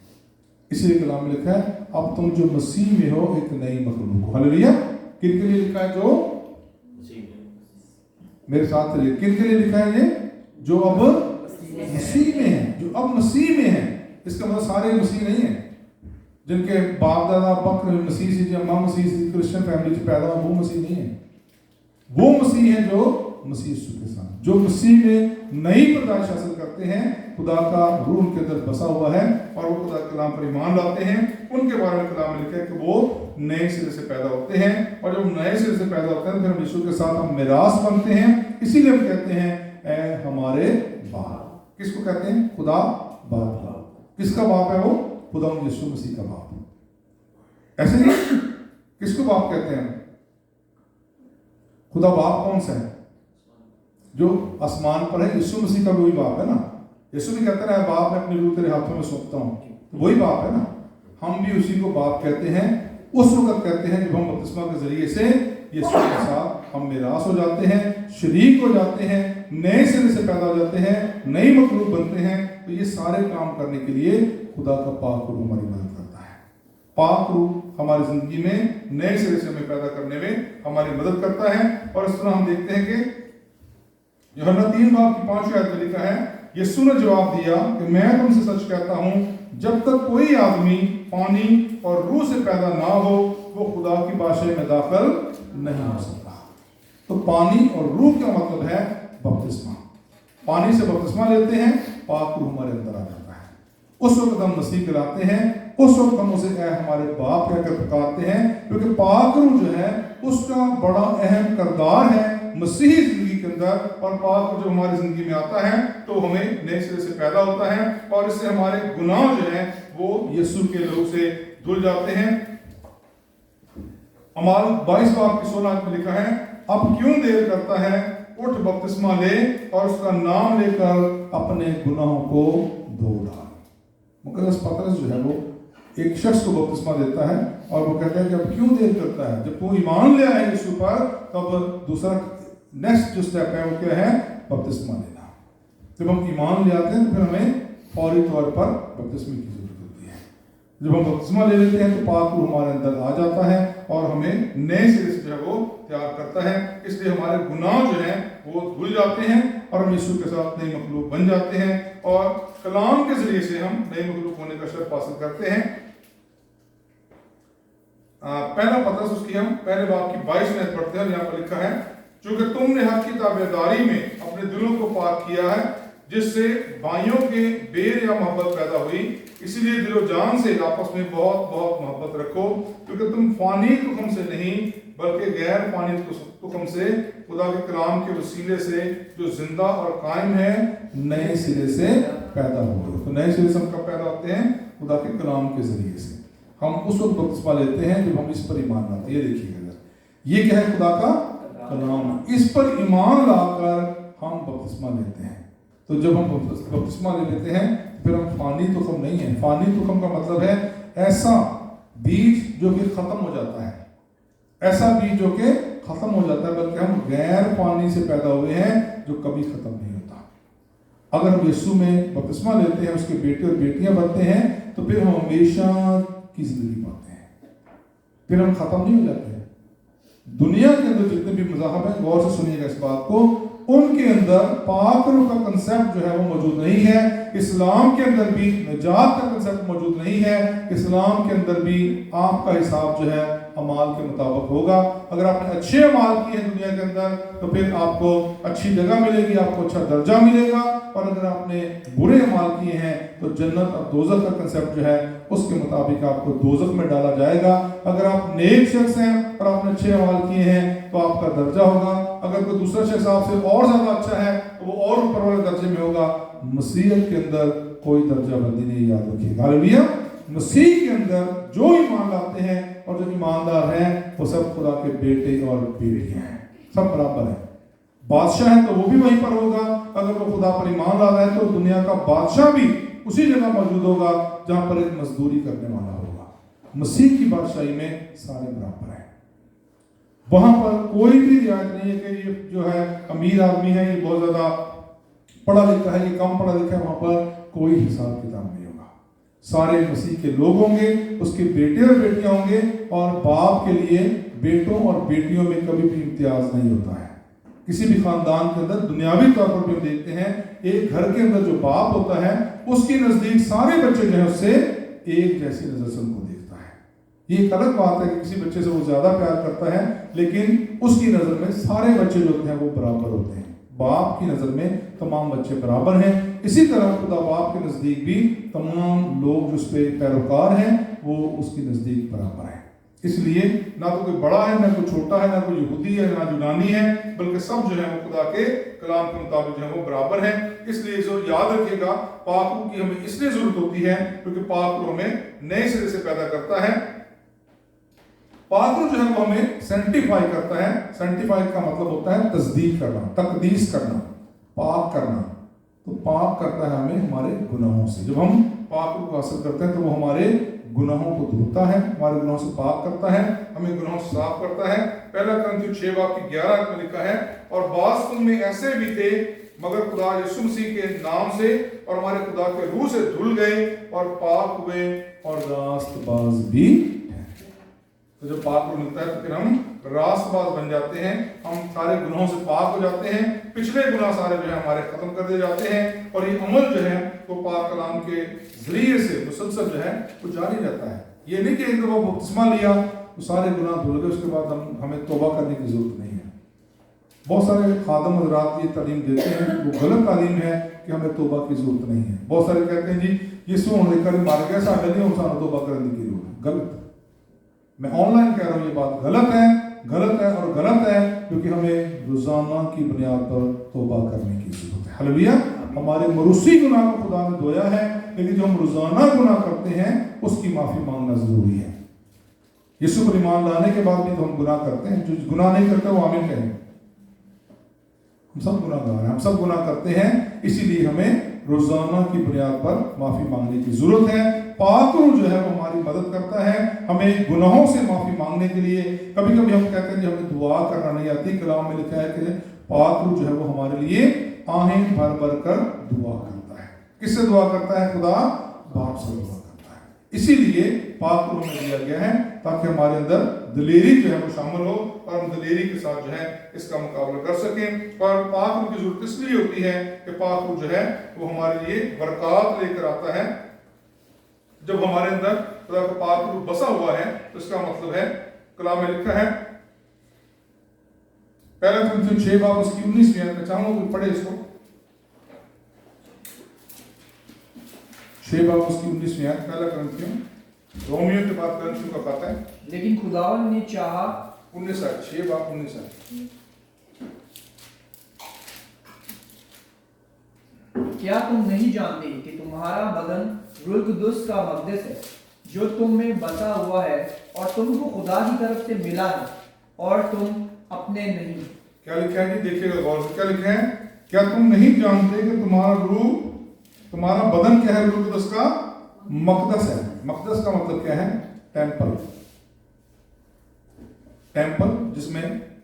Speaker 3: इसीलिए कलाम में लिखा है, अब तुम जो मसीह में हो एक नई मखलूक हो। हालेलुया। किन के लिए लिखा है? जो मेरे साथ चलिए, किन के लिए लिखा है ये? जो अब मसीह में है, जो अब मसीह में है। इसका मतलब सारे मसीह नहीं है, जिनके बाप दादा बक मसीह से, अम्मा मसीह से, क्रिश्चियन फैमिली से पैदा हुआ, वो मसीह नहीं है। वो मसीह है जो मसीह यीशु के साथ, जो मसीह में नई पैदाइश हासिल करते हैं, खुदा का रूह उनके अंदर बसा हुआ है और वो खुदा के कलाम पर ईमान लाते हैं। उनके बारे में कलाम में लिखा है कि वो नए सिरे से पैदा होते हैं, और जब नए सिरे से पैदा होते हैं फिर हम यीशु के साथ हम मिरास बनते हैं। इसीलिए हम कहते हैं, ऐ हमारे बाप। किसको कहते हैं? खुदा बाप। किसका बाप है वो? खुदा यीशु मसीह का बाप। ऐसे नहीं, किसको बाप कहते हैं? खुदा बाप कौन सा है? जो आसमान पर है, यीशु मसीह का वही बाप है ना। यीशु भी कहता है, बाप मैं अपनी रूह तेरे हाथों में सौंपता हूँ, तो वही बाप है ना। हम भी उसी को बाप कहते हैं। उस वक्त कहते हैं जब हम बपतिस्मा के जरिए से यीशु के साथ हम मिरास हो जाते हैं, शरीक हो जाते हैं, नए सिरे से पैदा हो जाते हैं, नई मखलूक बनते हैं। तो ये सारे काम करने के लिए खुदा का पाक रूह हमारी मदद करता है। पाक रूह हमारी जिंदगी में नए सिरे से हमें पैदा करने में हमारी मदद करता है। और इस तरह हम देखते हैं कि यूहन्ना 3:5 आयत में लिखा है, यीशु ने जवाब दिया कि मैं तुमसे सच कहता हूं, जब तक कोई आदमी पानी और रूह से पैदा ना हो वो खुदा की बादशाही में दाखिल नहीं हो सकता। तो पानी और रूह का मतलब है बपतिस्मा। पानी से बपतिस्मा लेते हैं, पाक रूह हमारे अंदर आ जाता है। उस वक्त हम मसीह कहलाते हैं, उस वक्त हम उसे ऐ हमारे बाप कहकर पुकारते हैं, क्योंकि पाक रूह जो है उसका बड़ा अहम किरदार है मसीही जिंदगी के अंदर। और पाक रूह जब हमारी जिंदगी में आता है तो हमें नए सिरे से पैदा होता है और इससे हमारे गुनाह जो है वो यीशु के लहू से धुल जाते हैं। अमाल 22:16 में लिखा है, अब क्यों देर करता है, उठ बपतिस्मा ले और उसका नाम लेकर अपने गुनाहों को धो डाल। मुकद्दस पतरस जो है वो एक शख्स को बपतिस्मा देता है और वो कहता है कि अब क्यों देर करता है, जब तू ईमान ले आए यीशु पर, तब दूसरा नेक्स्ट जो स्टेप है वो क्या है? बपतिस्मा लेना। जब हम ईमान ले आते हैं तो फिर हमें फौरी तौर पर बपतिस्मे की जरूरत होती है। जब हम बपतिस्मा ले लेते हैं तो पाक रूह हमारे अंदर आ जाता है और हमें नए सिरे से जो है वो तैयार करता है। इसलिए हमारे गुनाह जो हैं वो धुल जाते हैं और हम यीशु के साथ नई मखलूक बन जाते हैं और कलाम के जरिए से हम नई मखलूक होने का शर्फ हासिल करते हैं। पहला पत्रस उसकी हम पहले बाब की 22 आयत पढ़ते हैं। यहाँ पर लिखा है, चूंकि तुमने हक की ताबेदारी में अपने दिलों को पाक किया है, जिससे भाइयों के बेर या मोहब्बत पैदा हुई, इसीलिए दिलो जान से आपस में बहुत बहुत मोहब्बत रखो, क्योंकि तुम फानी तुखम से नहीं बल्कि गैर फानी तुखम से खुदा के कलाम के वसीले से जो जिंदा और कायम है नए सिरे से पैदा हुए। तो नए सिरे से हम कब पैदा होते हैं? खुदा के कलाम के जरिए से। हम उस वक्त बपतिस्मा लेते हैं जब हम इस पर ईमान लाते हैं। ये देखिएगा, یہ کیا ہے؟ خدا کا کلام ہے. اس پر ایمان لا کر ہم بپتسمہ لیتے ہیں. تو جب ہم بپتسمہ لے لیتے ہیں پھر ہم فانی تخم نہیں ہیں. فانی تخم کا مطلب ہے ایسا بیج جو کہ ختم ہو جاتا ہے، ایسا بیج جو کہ ختم ہو جاتا ہے، بلکہ ہم غیر فانی سے پیدا ہوئے ہیں جو کبھی ختم نہیں ہوتا. اگر ہم یسوع میں بپتسمہ لیتے ہیں، اس کے بیٹے اور بیٹیاں بنتے ہیں، تو پھر ہم ہمیشہ کی زندگی پاتے ہیں، پھر ہم ختم نہیں ہو جاتے ہیں. دنیا کے اندر جتنے بھی مذاہب ہیں، غور سے سنیے گا اس بات کو، ان کے اندر پاک روح کا کنسیپٹ جو ہے وہ موجود نہیں ہے. اسلام کے اندر بھی نجات کا کنسیپٹ موجود نہیں ہے. اسلام کے اندر بھی آپ کا حساب جو ہے اعمال کے مطابق ہوگا. اگر آپ نے اچھے اعمال کیے ہیں دنیا کے اندر تو پھر آپ کو اچھی جگہ ملے گی، آپ کو اچھا درجہ ملے گا. اور اگر آپ نے برے اعمال کیے ہیں تو جنت اور دوزخ کا کنسیپٹ جو ہے اس کے مطابق آپ کو دوزخ میں ڈالا جائے گا. اگر آپ نیک شخص ہیں اور آپ نے اچھے اعمال کیے ہیں تو آپ کا درجہ ہوگا. اگر کوئی دوسرا شخص آپ سے اور زیادہ اچھا ہے تو وہ اور اوپر والے درجے میں ہوگا. مسیحیت کے اندر کوئی درجہ بندی نہیں، یاد رکھیے. ہاللیلویا. مسیح کے اندر جو ایمان لاتے ہیں اور جو ایماندار ہیں وہ سب خدا کے بیٹے اور بیٹیاں ہیں، سب برابر ہیں. بادشاہ ہے تو وہ بھی وہیں پر ہوگا. اگر وہ خدا پر ایمان لاتا ہے تو دنیا کا بادشاہ بھی اسی جگہ موجود ہوگا جہاں پر ایک مزدوری کرنے والا ہوگا. مسیح کی بادشاہی میں سارے برابر ہیں. وہاں پر کوئی بھی رعایت نہیں ہے کہ یہ جو ہے امیر آدمی ہے، یہ بہت زیادہ پڑھا لکھا ہے، یہ کم پڑھا لکھا ہے. وہاں پر کوئی حساب کتاب نہیں ہوگا. سارے مسیح کے لوگ ہوں گے، اس کے بیٹے اور بیٹیاں ہوں گے. اور باپ کے لیے بیٹوں اور بیٹیوں میں کبھی بھی امتیاز نہیں ہوتا ہے. کسی بھی خاندان کے اندر دنیاوی طور پر بھی ہم دیکھتے ہیں ایک گھر کے اندر جو باپ ہوتا ہے اس کی نزدیک سارے بچے جو ہیں اس سے ایک جیسی نظر سے ان کو دیکھتا ہے. یہ ایک الگ بات ہے کہ کسی بچے سے وہ زیادہ پیار کرتا ہے، لیکن اس کی نظر میں سارے بچے جو ہوتے ہیں وہ برابر ہوتے ہیں. باپ کی نظر میں تمام بچے برابر ہیں. اسی طرح خدا باپ کے نزدیک بھی تمام لوگ جو اس پہ پیروکار ہیں وہ اس کی نزدیک برابر ہیں. اس لیے نہ تو کوئی بڑا ہے، نہ کوئی چھوٹا ہے، نہ کوئی یہودی ہے، نہ یونانی ہے، بلکہ سب جو ہے وہ خدا کے کلام کے مطابق جو ہے وہ برابر ہیں. اس لیے جو یاد رکھیے گا، پاک روح کی ہمیں اس لیے ضرورت ہوتی ہے کیونکہ پاک روح ہمیں نئے سرے سے پیدا کرتا ہے. پاک روح جو ہے وہ ہمیں سینٹیفائی کرتا ہے. سینٹیفائی کا مطلب ہوتا ہے تصدیق کرنا، تقدیس کرنا، پاک کرنا. تو پاک کرتا ہے ہمیں ہمارے گناہوں سے. جب ہم پاک روح کو حاصل کرتے ہیں تو وہ ہمارے گناہوں کو دھوتا ہے، ہمارے گناہوں سے پاک کرتا ہے، ہمیں گناہوں سے صاف کرتا ہے. پہلا کرنتھیوں 6:11 میں لکھا ہے، اور بعض تم میں ایسے بھی تھے مگر خدا یسوع مسیح کے نام سے اور ہمارے خدا کے روح سے دھل گئے اور پاک ہوئے اور راست باز بھی ہیں. تو جب پاک روح ملتا ہے تو پھر ہم راست باز بن جاتے ہیں. ہم سارے گناہوں سے پاک ہو جاتے ہیں. پچھلے گناہ سارے جو ہے ہمارے ختم کر دیے جاتے ہیں. اور یہ عمل جو ہے وہ پاک کلام کے ذریعے سے مسلسل جو ہے وہ جاری رہتا ہے. یہ نہیں کہ ایک دفعہ بپتسمہ لیا تو سارے گناہ دھل گئے، اس کے بعد ہمیں توبہ کرنے کی ضرورت نہیں ہے. بہت سارے خادم حضرات یہ تعلیم دیتے ہیں، وہ غلط تعلیم ہے کہ ہمیں توبہ کی ضرورت نہیں ہے. بہت سارے کہتے ہیں جی یسوع ہونے کا مار گیا ساڈے نہیں، ہم سانو توبہ کرنے کی ضرورت ہے. غلط. میں آن لائن کہہ رہا ہوں یہ بات غلط ہے، غلط ہے اور غلط ہے، کیونکہ ہمیں روزانہ کی بنیاد پر توبہ کرنے کی ضرورت ہے. ہلیلویا. ہمارے مروسی گناہ کو خدا نے دھویا ہے، لیکن جو ہم روزانہ گناہ کرتے ہیں اس کی معافی مانگنا ضروری ہے. یسوع پر ایمان لانے کے بعد بھی تو ہم گناہ کرتے ہیں. جو گناہ نہیں کرتے وہ آمین کہیں. ہم سب گناہ گار ہیں، ہم سب گناہ کرتے ہیں، اسی لیے ہمیں روزانہ کی بنیاد پر معافی مانگنے کی ضرورت ہے. پاک روح جو ہے وہ ہماری مدد کرتا ہے ہمیں گناہوں سے معافی مانگنے کے لیے. کبھی کبھی ہم کہتے ہیں کہ ہمیں دعا کرنا نہیں آتی. کلام میں لکھا ہے کہ پاک روح جو ہے وہ ہمارے لیے آہیں بھر بھر کر دعا کرتا ہے. کس سے دعا کرتا ہے؟ خدا باپ سے دعا کرتا ہے. اسی لیے پاک روح میں دیا گیا ہے تاکہ ہمارے اندر دلیری جو ہے وہ شامل ہو اور ہم دلیری کے ساتھ جو ہے اس کا مقابلہ کر سکیں. اور پاک روح کی ضرورت اس لیے ہوتی ہے کہ پاک روح جو ہے وہ ہمارے لیے برکات لے کر آتا ہے. جب ہمارے اندر خدا کا پاک روح بسا ہوا ہے تو اس کا مطلب ہے، کلام میں لکھا ہے پہلا کرنتھیوں 6:19 میں چاہوں گا کہ پڑھے اس کو. 6:19 میں پہلا کرنتھیوں، رومیو کے بعد کرنتھیوں کا کہتا ہے
Speaker 1: لیکن خداوند نے چاہا
Speaker 3: 19:19
Speaker 1: کیا تم نہیں جانتے کہ تمہارا بدن روح القدس کا مقدس ہے جو تم میں بسا ہوا ہے اور تم کو خدا کی طرف سے ملا ہے और तुम अपने नहीं।
Speaker 3: क्या लिखा है जी, देखिएगा गौर से, क्या लिखा है, क्या तुम नहीं जानते कि तुम्हारा बदन क्या है, रूह कुदस का मकदस है। मकदस का मतलब क्या है, टेम्पल,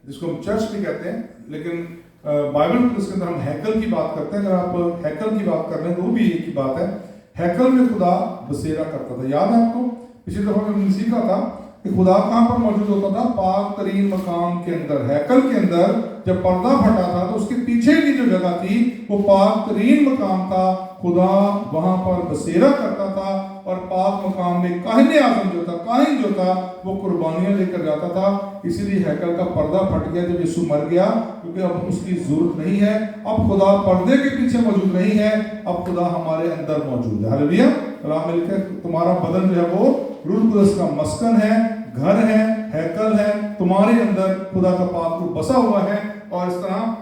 Speaker 3: जिसको हम चर्च भी कहते हैं, लेकिन बाइबल में उसके अंदर हम हैकल की बात करते हैं। अगर आप हैकल की बात कर रहे हैं तो वो भी एक ही बात है। हैकल में खुदा बसेरा करता था। याद है आपको, पिछली दफा हमने सीखा था कि खुदा कहाँ पर मौजूद होता था, पाक तरीन मकाम के अंदर। हैकल के अंदर जब पर्दा फटा था तो उसके पीछे की जो जगह थी वो पाक तरीन मकाम था। खुदा वहां पर बसेरा करता था और पाक मकाम में काहिन आज़म जो था वो कुर्बानियां लेकर जाता था। इसीलिए हैकल का पर्दा फट गया जब यीशु मर गया, क्योंकि अब उसकी जरूरत नहीं है। अब खुदा पर्दे के पीछे मौजूद नहीं है, अब खुदा हमारे अंदर मौजूद है। हालेलुया। मिलकर तुम्हारा बदन जो है वो रूह कुदस का मस्कन है, घर है, हैकल है, तुम्हारे अंदर खुदा का पाक रूह बसा हुआ है। और इस तरह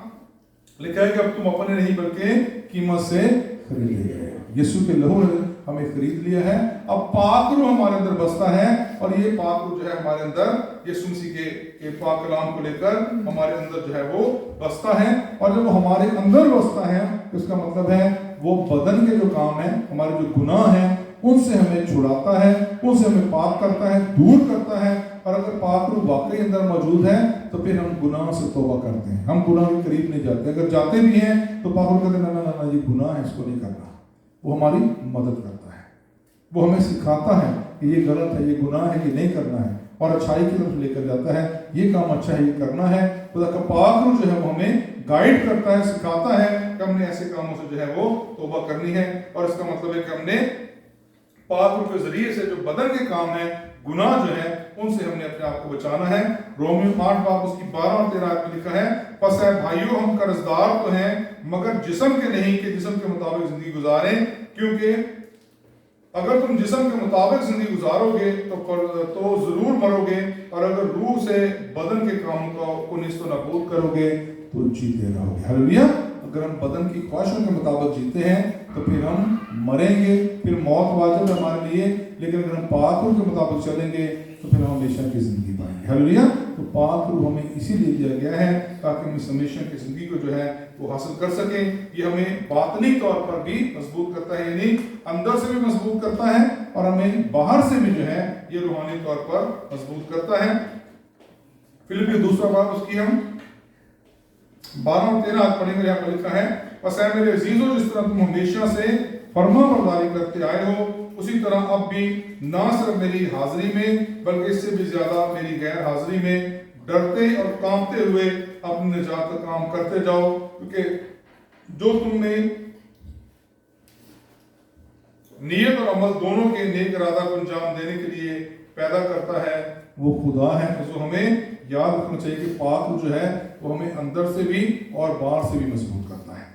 Speaker 3: लिखा है कि अब तुम अपने नहीं बल्कि कीमत से खरीदे गए। यीशु के लहू ने हमें खरीद लिया है। अब पाक रूह हमारे अंदर बसता है और ये पाक रूह जो है हमारे अंदर यीशु मसीह के पाक कलाम को लेकर हमारे अंदर जो है वो बसता है। और जब वो हमारे अंदर बसता है इसका मतलब है वो बदन के जो काम है, हमारे जो गुनाह हैं, उनसे हमें छुड़ाता है, उनसे हमें पाक करता है, दूर करता है। और अगर पाक रूह वाकई अंदर मौजूद है तो फिर हम गुनाह से तौबा करते हैं, हम गुनाह के करीब नहीं जाते। अगर जाते भी हैं तो पाक रूह कहते हैं ना ना ना, ये गुनाह है, इसको नहीं करना। वो हमारी मदद करता है, वो हमें सिखाता है कि ये गलत है, ये गुनाह है, ये नहीं करना है, और अच्छाई की तरफ लेकर जाता है। ये काम अच्छा है, ये करना है। खुदा का पाक रूह जो है वो हमें गाइड करता है, सिखाता है कि हमने ऐसे कामों से जो है वो तौबा करनी है। और इसका मतलब है कि हमने पाक रूह के जरिए से जो बदन के काम है, गुनाह जो है, उनसे हमने अपने आप को बचाना है। रोमियो 8 बाब उसकी 12 और 13 में लिखा है, बस है भाइयों हम कर्जदार तो हैं मगर जिस्म के नहीं कि जिस्म के मुताबिक जिंदगी गुजारें, क्योंकि अगर तुम जिस्म के मुताबिक जिंदगी गुजारोगे तो जरूर मरोगे, और अगर रूह से बदन के कामों को निस्तो नाबूद करोगे तो जीते रहोगे। हालेलुया। अगर हम बदन की ख्वाहिशों के मुताबिक जीते हैं तो फिर हम मरेंगे, फिर मौत वाजिब है हमारे लिए। लेकिन अगर हम पाक रूह के मुताबिक चलेंगे तो फिर हम हमेशा की जिंदगी पाएंगे। हालेलुया। तो पाक रूह हमें इसीलिए दिया गया है ताकि हम इस हमेशा की जिंदगी को जो है वो हासिल कर सकें। ये हमें बातनी तौर पर भी मजबूत करता है, यानी अंदर से भी मजबूत करता है, और हमें बाहर से भी जो है ये रूहानी तौर पर मजबूत करता है। फिलिपियों 2 बाब उसकी हम 12 और 13 पढ़ेंगे। यहाँ पर लिखा है, बस है मेरे अजीजों जिस तरह तुम हमेशा से फरमा बरदारी करते आए हो उसी तरह अब भी ना सिर्फ मेरी हाजिरी में बल्कि इससे भी ज्यादा मेरी गैर हाजिरी में डरते और कांपते हुए अपनी निजात का काम करते जाओ, क्योंकि जो तुमने नियत और अमल दोनों के नेक इरादा को अंजाम देने के लिए पैदा करता है वो खुदा है। जो हमें याद रखना चाहिए कि पाक जो है वो हमें अंदर से भी और बाहर से भी मजबूत करता है,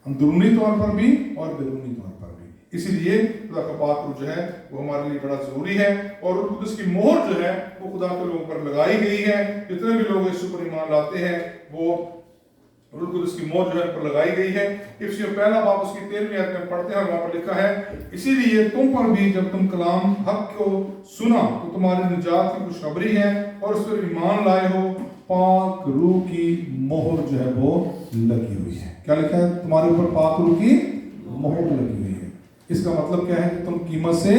Speaker 3: अंदरूनी तौर पर भी और बैरूनी तौर पर भी। इसीलिए खुदा का पाक जो है वो हमारे लिए बड़ा जरूरी है। और रूह कुदस की मोहर जो है वो खुदा के लोगों पर लगाई गई है। जितने भी लोग यीशु पर ईमान लाते हैं वो रूह कुदस की मोहर जो है पर लगाई गई है। इफ्सियों 1 बाब उसकी 13वीं आयत में पढ़ते हैं, वहां पर लिखा है, इसीलिए तुम पर भी जब तुम कलाम हक को सुना तो तुम्हारी निजात की खुशखबरी है और उस पर ईमान लाए हो, पाक रूह की मोहर जो है वो लगी हुई है। क्या लिखा है, तुम्हारे ऊपर पाक रूह की मोहर लगी हुई है। इसका मतलब क्या है कि तुम कीमत से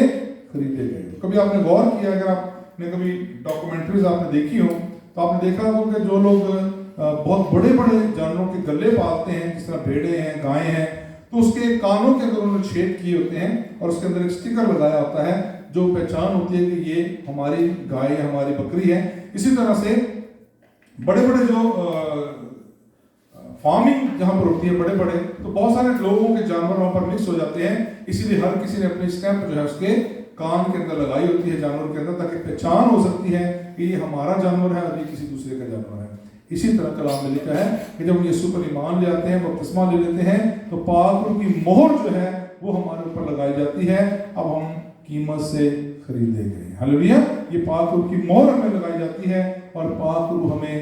Speaker 3: खरीदे गए। कभी आपने गौर किया, अगर आपने कभी डॉक्यूमेंट्रीज आपने देखी हो तो आपने देखा होगा कि जो लोग बहुत बड़े बड़े जानवरों के गले पालते हैं, जिस तरह भेड़े हैं, गायें हैं, तो उसके कानों के अंदर उन्होंने छेद किए होते हैं और उसके अंदर एक स्टिकर लगाया होता है जो पहचान होती है कि ये हमारी गाय है, हमारी बकरी है। इसी तरह से बड़े बड़े जो फार्मिंग जहाँ पर होती है बड़े बड़े, तो बहुत सारे लोगों के जानवर वहाँ पर मिक्स हो जाते हैं। इसीलिए हर किसी ने अपनी स्टैंप जो है उसके कान के अंदर लगाई होती है जानवर के अंदर, ताकि पहचान हो सकती है कि ये हमारा जानवर है और ये किसी दूसरे का जानवर है। इसी तरह कलाम में लिखा है कि जब यीशु पर ईमान ले आते हैं, बपतिस्मा ले लेते हैं, तो पाक रूह की मोहर जो है वो हमारे ऊपर लगाई जाती है। अब हम कीमत से खरीदे गए। हालेलुया। ये पाक रूह की मोहर हमें लगाई जाती है और पाक रूह हमें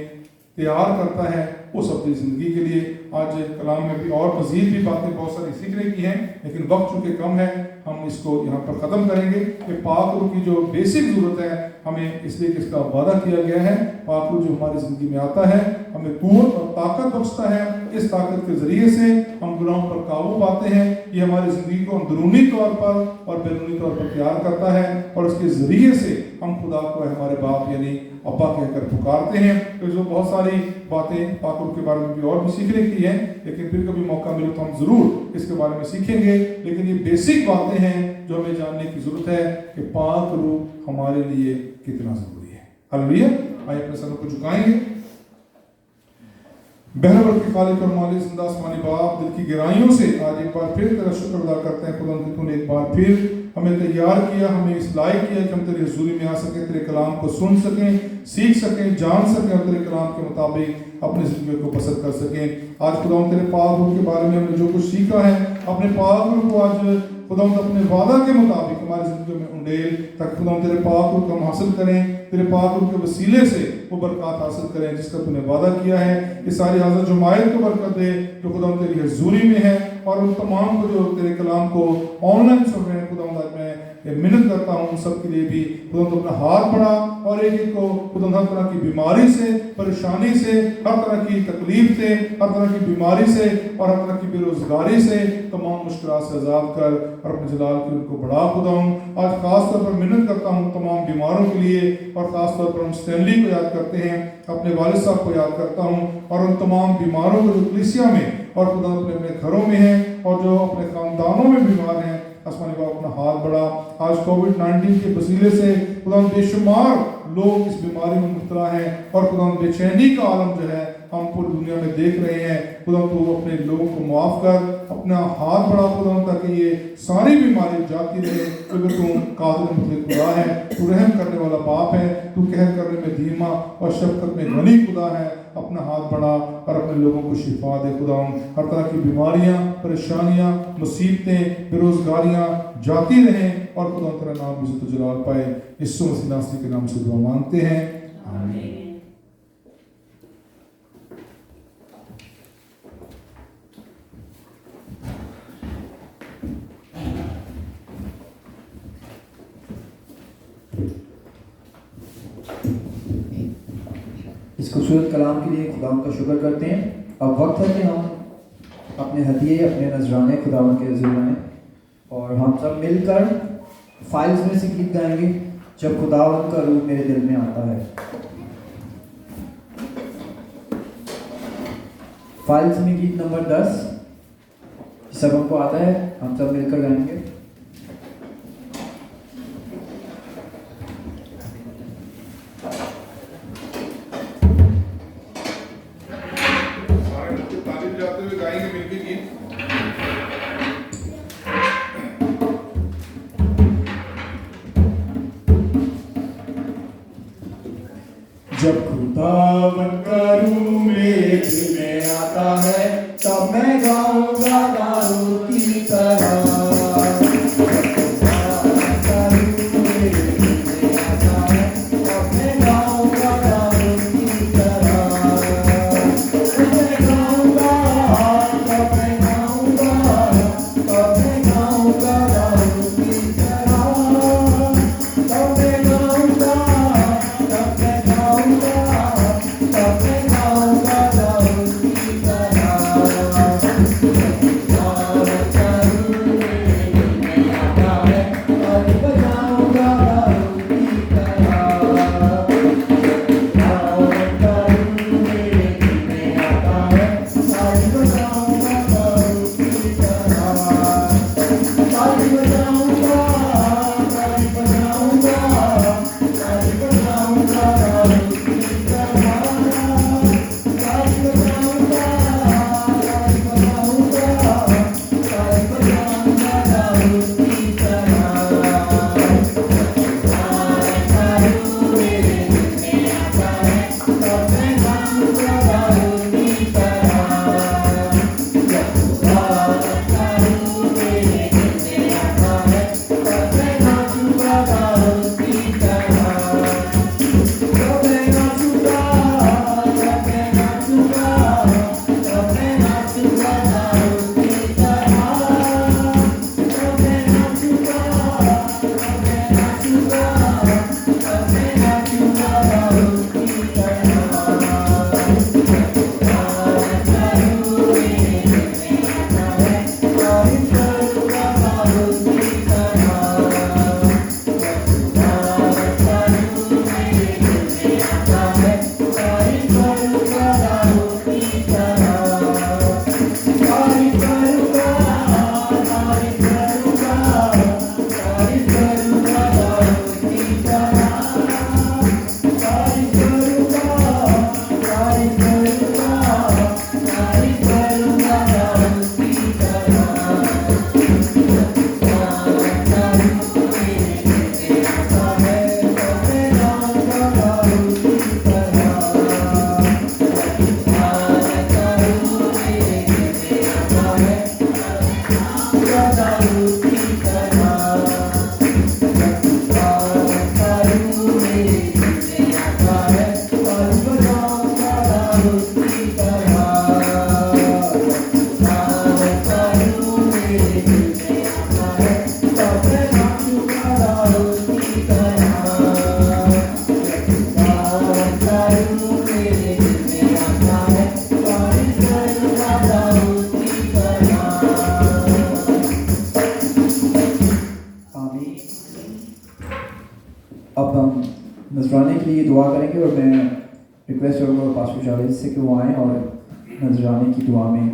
Speaker 3: तैयार करता है उस अपनी जिंदगी के लिए। आज कलाम में भी और मजीद भी बातें बहुत सारी सीखने की हैं, लेकिन वक्त चूंकि कम है हम इसको यहाँ पर ख़त्म करेंगे कि पाक रूह की जो बेसिक ज़रूरत है हमें, इसलिए कि इसका वादा किया गया है, पाक रूह जो हमारी ज़िंदगी में आता है हमें क़ुव्वत और ताकत बख्शता है। इस ताकत के ज़रिए से हम गुनाहों पर काबू पाते हैं। ये हमारी ज़िंदगी को अंदरूनी तौर पर और बैरूनी तौर पर तैयार करता है और इसके ज़रिए से हम खुदा को हमारे बाप यानी अब्बा कहकर पुकारते हैं। तो जो बहुत सारी बातें पाक रूह के बारे में भी और भी सीखने की हैं, लेकिन फिर कभी मौका मिले तो हम ज़रूर इसके बारे में सीखेंगे। लेकिन ये बेसिक बातें हैं जो हमें जानने की ज़रूरत है कि पाक रूह हमारे लिए कितना ज़रूरी है। हालेलुया। आइए अपने सरों को झुकाएंगे। बहरवर के खालिक और मालिक जिंदा आसमानी बाप, दिल की गहराइयों से आज एक बार फिर तेरा शुक्र अदा करते हैं खुदा कि तूने एक बार फिर हमें तैयार किया, हमें इस लायक किया कि हम तेरी हुजूरी में आ सकें, तेरे कलाम को सुन सकें, सीख सकें, जान सकें और तेरे कलाम के मुताबिक अपनी ज़िंदगी को बसर कर सकें। आज खुदा तेरे पाक रूह के बारे में हमने जो कुछ सीखा है, अपने पाक रूह को आज खुदा अपने वादा के मुताबिक हमारी ज़िंदगी में उंडेल, ताकि खुदा तेरे पाक रूह को हम हासिल करें, तेरे पाक रूह के वसीले से वो बरकत हासिल करें जिसका तूने वादा किया है। इस सारी हाज़िर जुमायत को बरकत दे जो खुदा तेरी हजूरी में है, और उन तमाम को जो तेरे कलाम को ऑनलाइन सुन रहे हैं खुदा मैं मिन्नत करता हूँ उन सब के लिए भी खुदा तो अपना हाथ बढ़ा और एक एक को खुदा हर तरह की बीमारी से, परेशानी से, हर तरह की तकलीफ से, हर तरह की बीमारी से और हर तरह की बेरोजगारी से, तमाम मुश्किलात से आज़ाद कर और अपने जलाल की उनको बढ़ा खुदा हूँ। आज खास तौर पर मिन्नत करता हूँ तमाम बीमारों के लिए, और ख़ास तौर पर हम स्टैनली को याद करते हैं, अपने वालिद साहब को याद करता हूँ, और उन तमाम बीमारों को जो कलीसिया में और खुदा अपने अपने घरों में हैं और जो अपने खानदानों में बीमार हैं, आसमानी बाप अपना हाथ बढ़ा। आज कोविड-19 के वसीले से खुदा बेशुमार लोग इस बीमारी में मुब्तला हैं और खुदा बेचैनी का आलम जो है हम पूरी दुनिया में देख रहे हैं। खुदा तो अपने लोगों को माफ़ कर, अपना हाथ बढ़ा खुदा ताकि ये सारी बीमारी जाती रहे, क्योंकि तू कादिर मुतलक खुदा है, तू रहम करने वाला बाप है, तू कहर करने में धीमा और शफ़क़त में गनी खुदा है। अपना हाथ बढ़ा और अपने लोगों को शिफा दे खुदा। हर तरह की बीमारियां, परेशानियां, मुसीबतें, बेरोजगारियां जाती रहें और खुदा तेरा नाम इज़्ज़त व जलाल पाए। यीशु मसीह नासरी के नाम से दुआ मांगते हैं, आमीन।
Speaker 1: इस खूबसूरत कलाम के लिए खुदा का शुक्र करते हैं। अब वक्त है कि हम अपने हदिये, अपने नजराने खुदावन के हज़ूर लाएं और हम सब मिलकर फाइल्स में से गीत गाएंगे, जब खुदावन का रूह मेरे दिल में आता है। फाइल्स में गीत नंबर 10 सब हमको आता है, हम सब मिलकर गाएंगे।
Speaker 5: जब खुदावन का रूह मेरे दिल में आता है, तब मैं गाऊंगा दारू की तरह।
Speaker 4: Thank you.
Speaker 1: नजराने के लिए दुआ करेंगे और मैं रिक्वेस्ट करूँगा पास्टर जावेद से कि वो आएँ और नजराने की दुआ में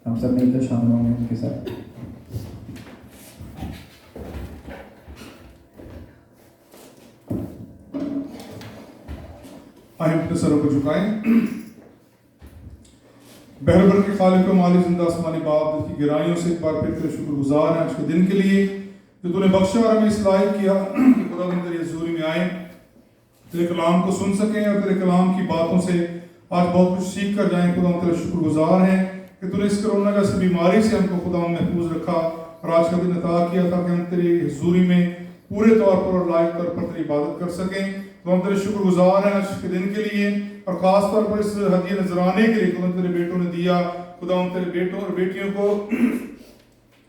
Speaker 1: हम सब मिलकर शामिल होंगे उनके साथ।
Speaker 3: आइए अपने सरों को झुकाएं। बहरबर के खालिक व मालिक जिंदा आसमानी बाप की गहराइयों से एक बार फिर तेरे शुक्रगुजार हैं आज के दिन के लिए जो तूने बख्शा और हमें इस लायक किया कि खुदा हम तेरी हजूरी में आए, तेरे कलाम को सुन सकें और तेरे कलाम की बातों से आज बहुत कुछ सीख कर जाएं। खुदा हम तेरे शुक्रगुजार हैं कि तूने इस कोरोना जैसी बीमारी से हमको खुदा महफूज रखा और आज का दिन अता किया था कि हम तेरी हजूरी में पूरे तौर पर और लायक तौर पर तेरी इबादत कर सकें। तो हम तेरे शुक्रगुजार हैं आज के दिन के लिए और ख़ास तौर पर इस हदिया नजराने के लिए खुदा तेरे बेटों ने दिया। खुदा हम तेरे बेटों और बेटियों को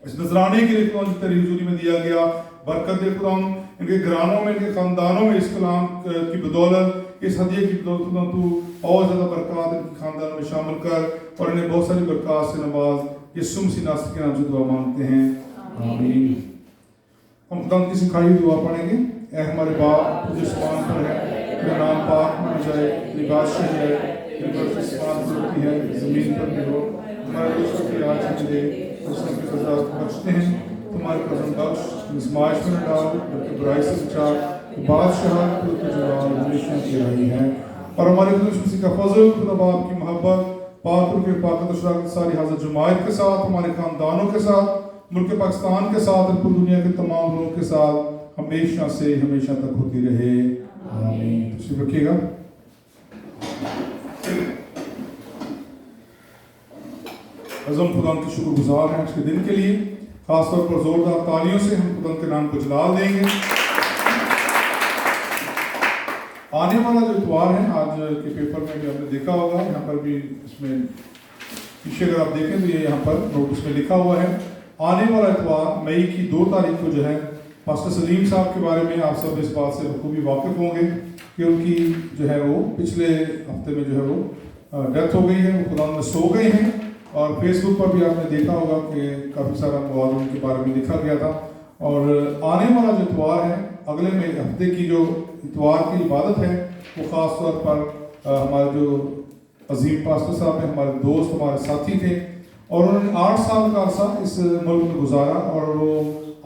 Speaker 3: इस नजराने के लिए खुदा तेरी हुजूरी में दिया गया। बरकत दे खुदा इनके घरानों में, इनके ख़ानदानों में इस कलाम की बदौलत, इस हदिये की बदौलत खुदा तू और ज़्यादा बरकत इनके ख़ानदान में शामिल कर और इन्हें बहुत सारी बरकत से नवाज। यीशु मसीह नासरी के नाम से दुआ मांगते हैं, आमीन। हम खुदा की सिखाई दुआ पढ़ेंगे। ऐ हमारे बाप जो आसमान पर है, तेरा नाम पाक माना जाए, तेरी बादशाही है, तेरी मर्ज़ी आसमान पर होती है ज़मीन पर भी हो। हमारे दोस्तों की आज हमें दे, उसने की सज़ा बख्शते हैं, तुम्हारे कसम बख्श, आजमाइश में न डाल बल्कि बुराई से बचा। बादशाह तुझ जलाल हमेशा की रही है। और हमारे खुदा यीशु मसीह का फजल, खुदा बाप की मोहब्बत, पाक रूह के पाक अशराक़त सारी हाज़िर जमायत के साथ, हमारे ख़ानदानों के साथ, मुल्क पाकिस्तान के साथ और पूरी दुनिया के तमाम लोगों के साथ हमेशा से हमेशा तक होती रहे, आमीन। तशरीफ रखिएगा। अज़म खुदा के शुक्रगुजार हैं आज के दिन के लिए। खासतौर पर जोरदार तालियों से हम खुदा के नाम को जलाल देंगे। आने वाला जो इतवार है, आज के पेपर में भी आपने देखा होगा, यहाँ पर भी इसमें पीछे अगर आप देखें तो ये यहाँ पर नोटिस में लिखा हुआ है। आने वाला इतवार मई की 2 तारीख को जो है पास्टर सलीम साहब के बारे में आप सब इस बात से बखूबी वाकिफ़ होंगे कि उनकी जो है वो पिछले हफ्ते में जो है वो डेथ हो गई है, वो खुदा में सो गए हैं। और फेसबुक पर भी आपने देखा होगा कि काफ़ी सारा मवाद उनके बारे में लिखा गया था। और आने वाला जो इतवार है, अगले हफ्ते की जो इतवार की इबादत है, वो ख़ास तौर पर हमारे जो अजीम पास्टर साहब हैं, हमारे दोस्त, हमारे साथी थे और उन्होंने 8 साल का अरसा इस मुल्क में गुजारा और वो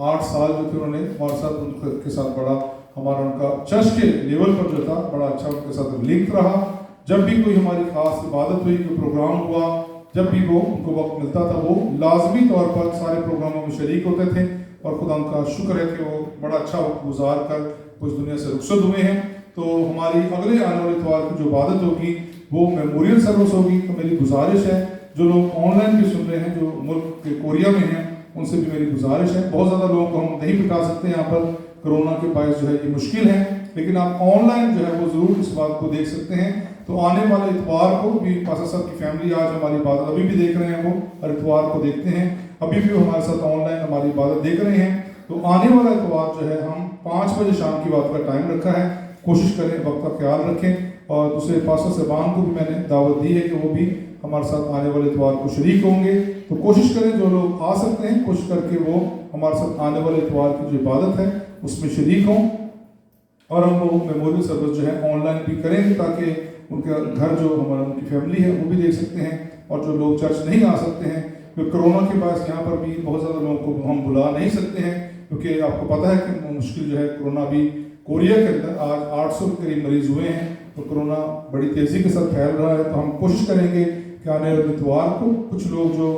Speaker 3: 8 साल जो थे उन्होंने हमारे साथ उनके साथ बड़ा हमारा उनका चर्च के लेवल पर जो था बड़ा अच्छा उनके साथ लिंक रहा। जब भी कोई हमारी खास इबादत हुई, कोई प्रोग्राम हुआ, जब भी वो उनको वक्त मिलता था वो लाजमी तौर पर सारे प्रोग्रामों में शरीक होते थे। और खुदा उनका शुक्र है कि वो बड़ा अच्छा वक्त गुजार कर उस दुनिया से रुखसत हुए हैं। तो हमारी अगले आने वाले इतवार की जो इबादत होगी वो मेमोरियल सर्विस होगी। तो मेरी गुजारिश है, जो लोग ऑनलाइन भी सुन रहे हैं, जो मुल्क के कोरिया में हैं, उनसे भी मेरी गुजारिश है। बहुत ज़्यादा लोगों को हम नहीं बिठा सकते यहाँ पर, कोरोना के बायस जो है ये मुश्किल है, लेकिन आप ऑनलाइन जो है वो ज़रूर इस बात को देख सकते हैं। तो आने वाले इतवार को भी पास्टर साहब की फैमिली आज हमारी इबादत अभी भी देख रहे हैं, वो हर इतवार को देखते हैं, अभी भी वो हमारे साथ ऑनलाइन हमारी इबादत देख रहे हैं। तो आने वाला इतवार जो है हम 5 बजे शाम की बात का टाइम रखा है। कोशिश करें वक्त का ख्याल रखें। और दूसरे पास्टर साहबान को भी मैंने दावत दी है कि वो भी हमारे साथ आने वाले इतवार को शरीक होंगे। तो कोशिश करें जो लोग आ सकते हैं, कोशिश करके वो हमारे साथ आने वाले इतवार की जो इबादत है उसमें शरीक हों। और हम वो मेमोरियल सर्विस जो है ऑनलाइन भी करेंगे ताकि उनका घर जो हमारा उनकी फैमिली है वो भी देख सकते हैं। और जो लोग चर्च नहीं आ सकते हैं, क्योंकि कोरोना के बाद यहाँ पर भी बहुत ज़्यादा लोगों को हम बुला नहीं सकते हैं, क्योंकि आपको पता है कि मुश्किल जो है कोरोना भी कोरिया के अंदर आज 800 के करीब मरीज हुए हैं। तो कोरोना बड़ी तेज़ी के साथ फैल रहा है। तो हम कोशिश करेंगे कि आने वाले इतवार को कुछ लोग जो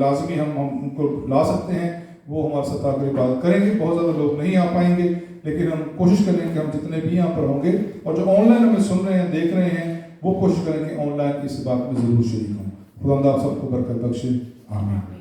Speaker 3: लाजमी हम उनको ला सकते हैं वो हमारे साथ आकर इबादत करेंगे। बहुत ज़्यादा लोग नहीं आ पाएंगे, लेकिन हम कोशिश करेंगे कि हम जितने भी यहाँ पर होंगे और जो ऑनलाइन हमें सुन रहे हैं, देख रहे हैं, वो कोशिश करेंगे ऑनलाइन इस बात में ज़रूर शरीक हों। खुदा आप सबको बरकत बख्शे, आमीन।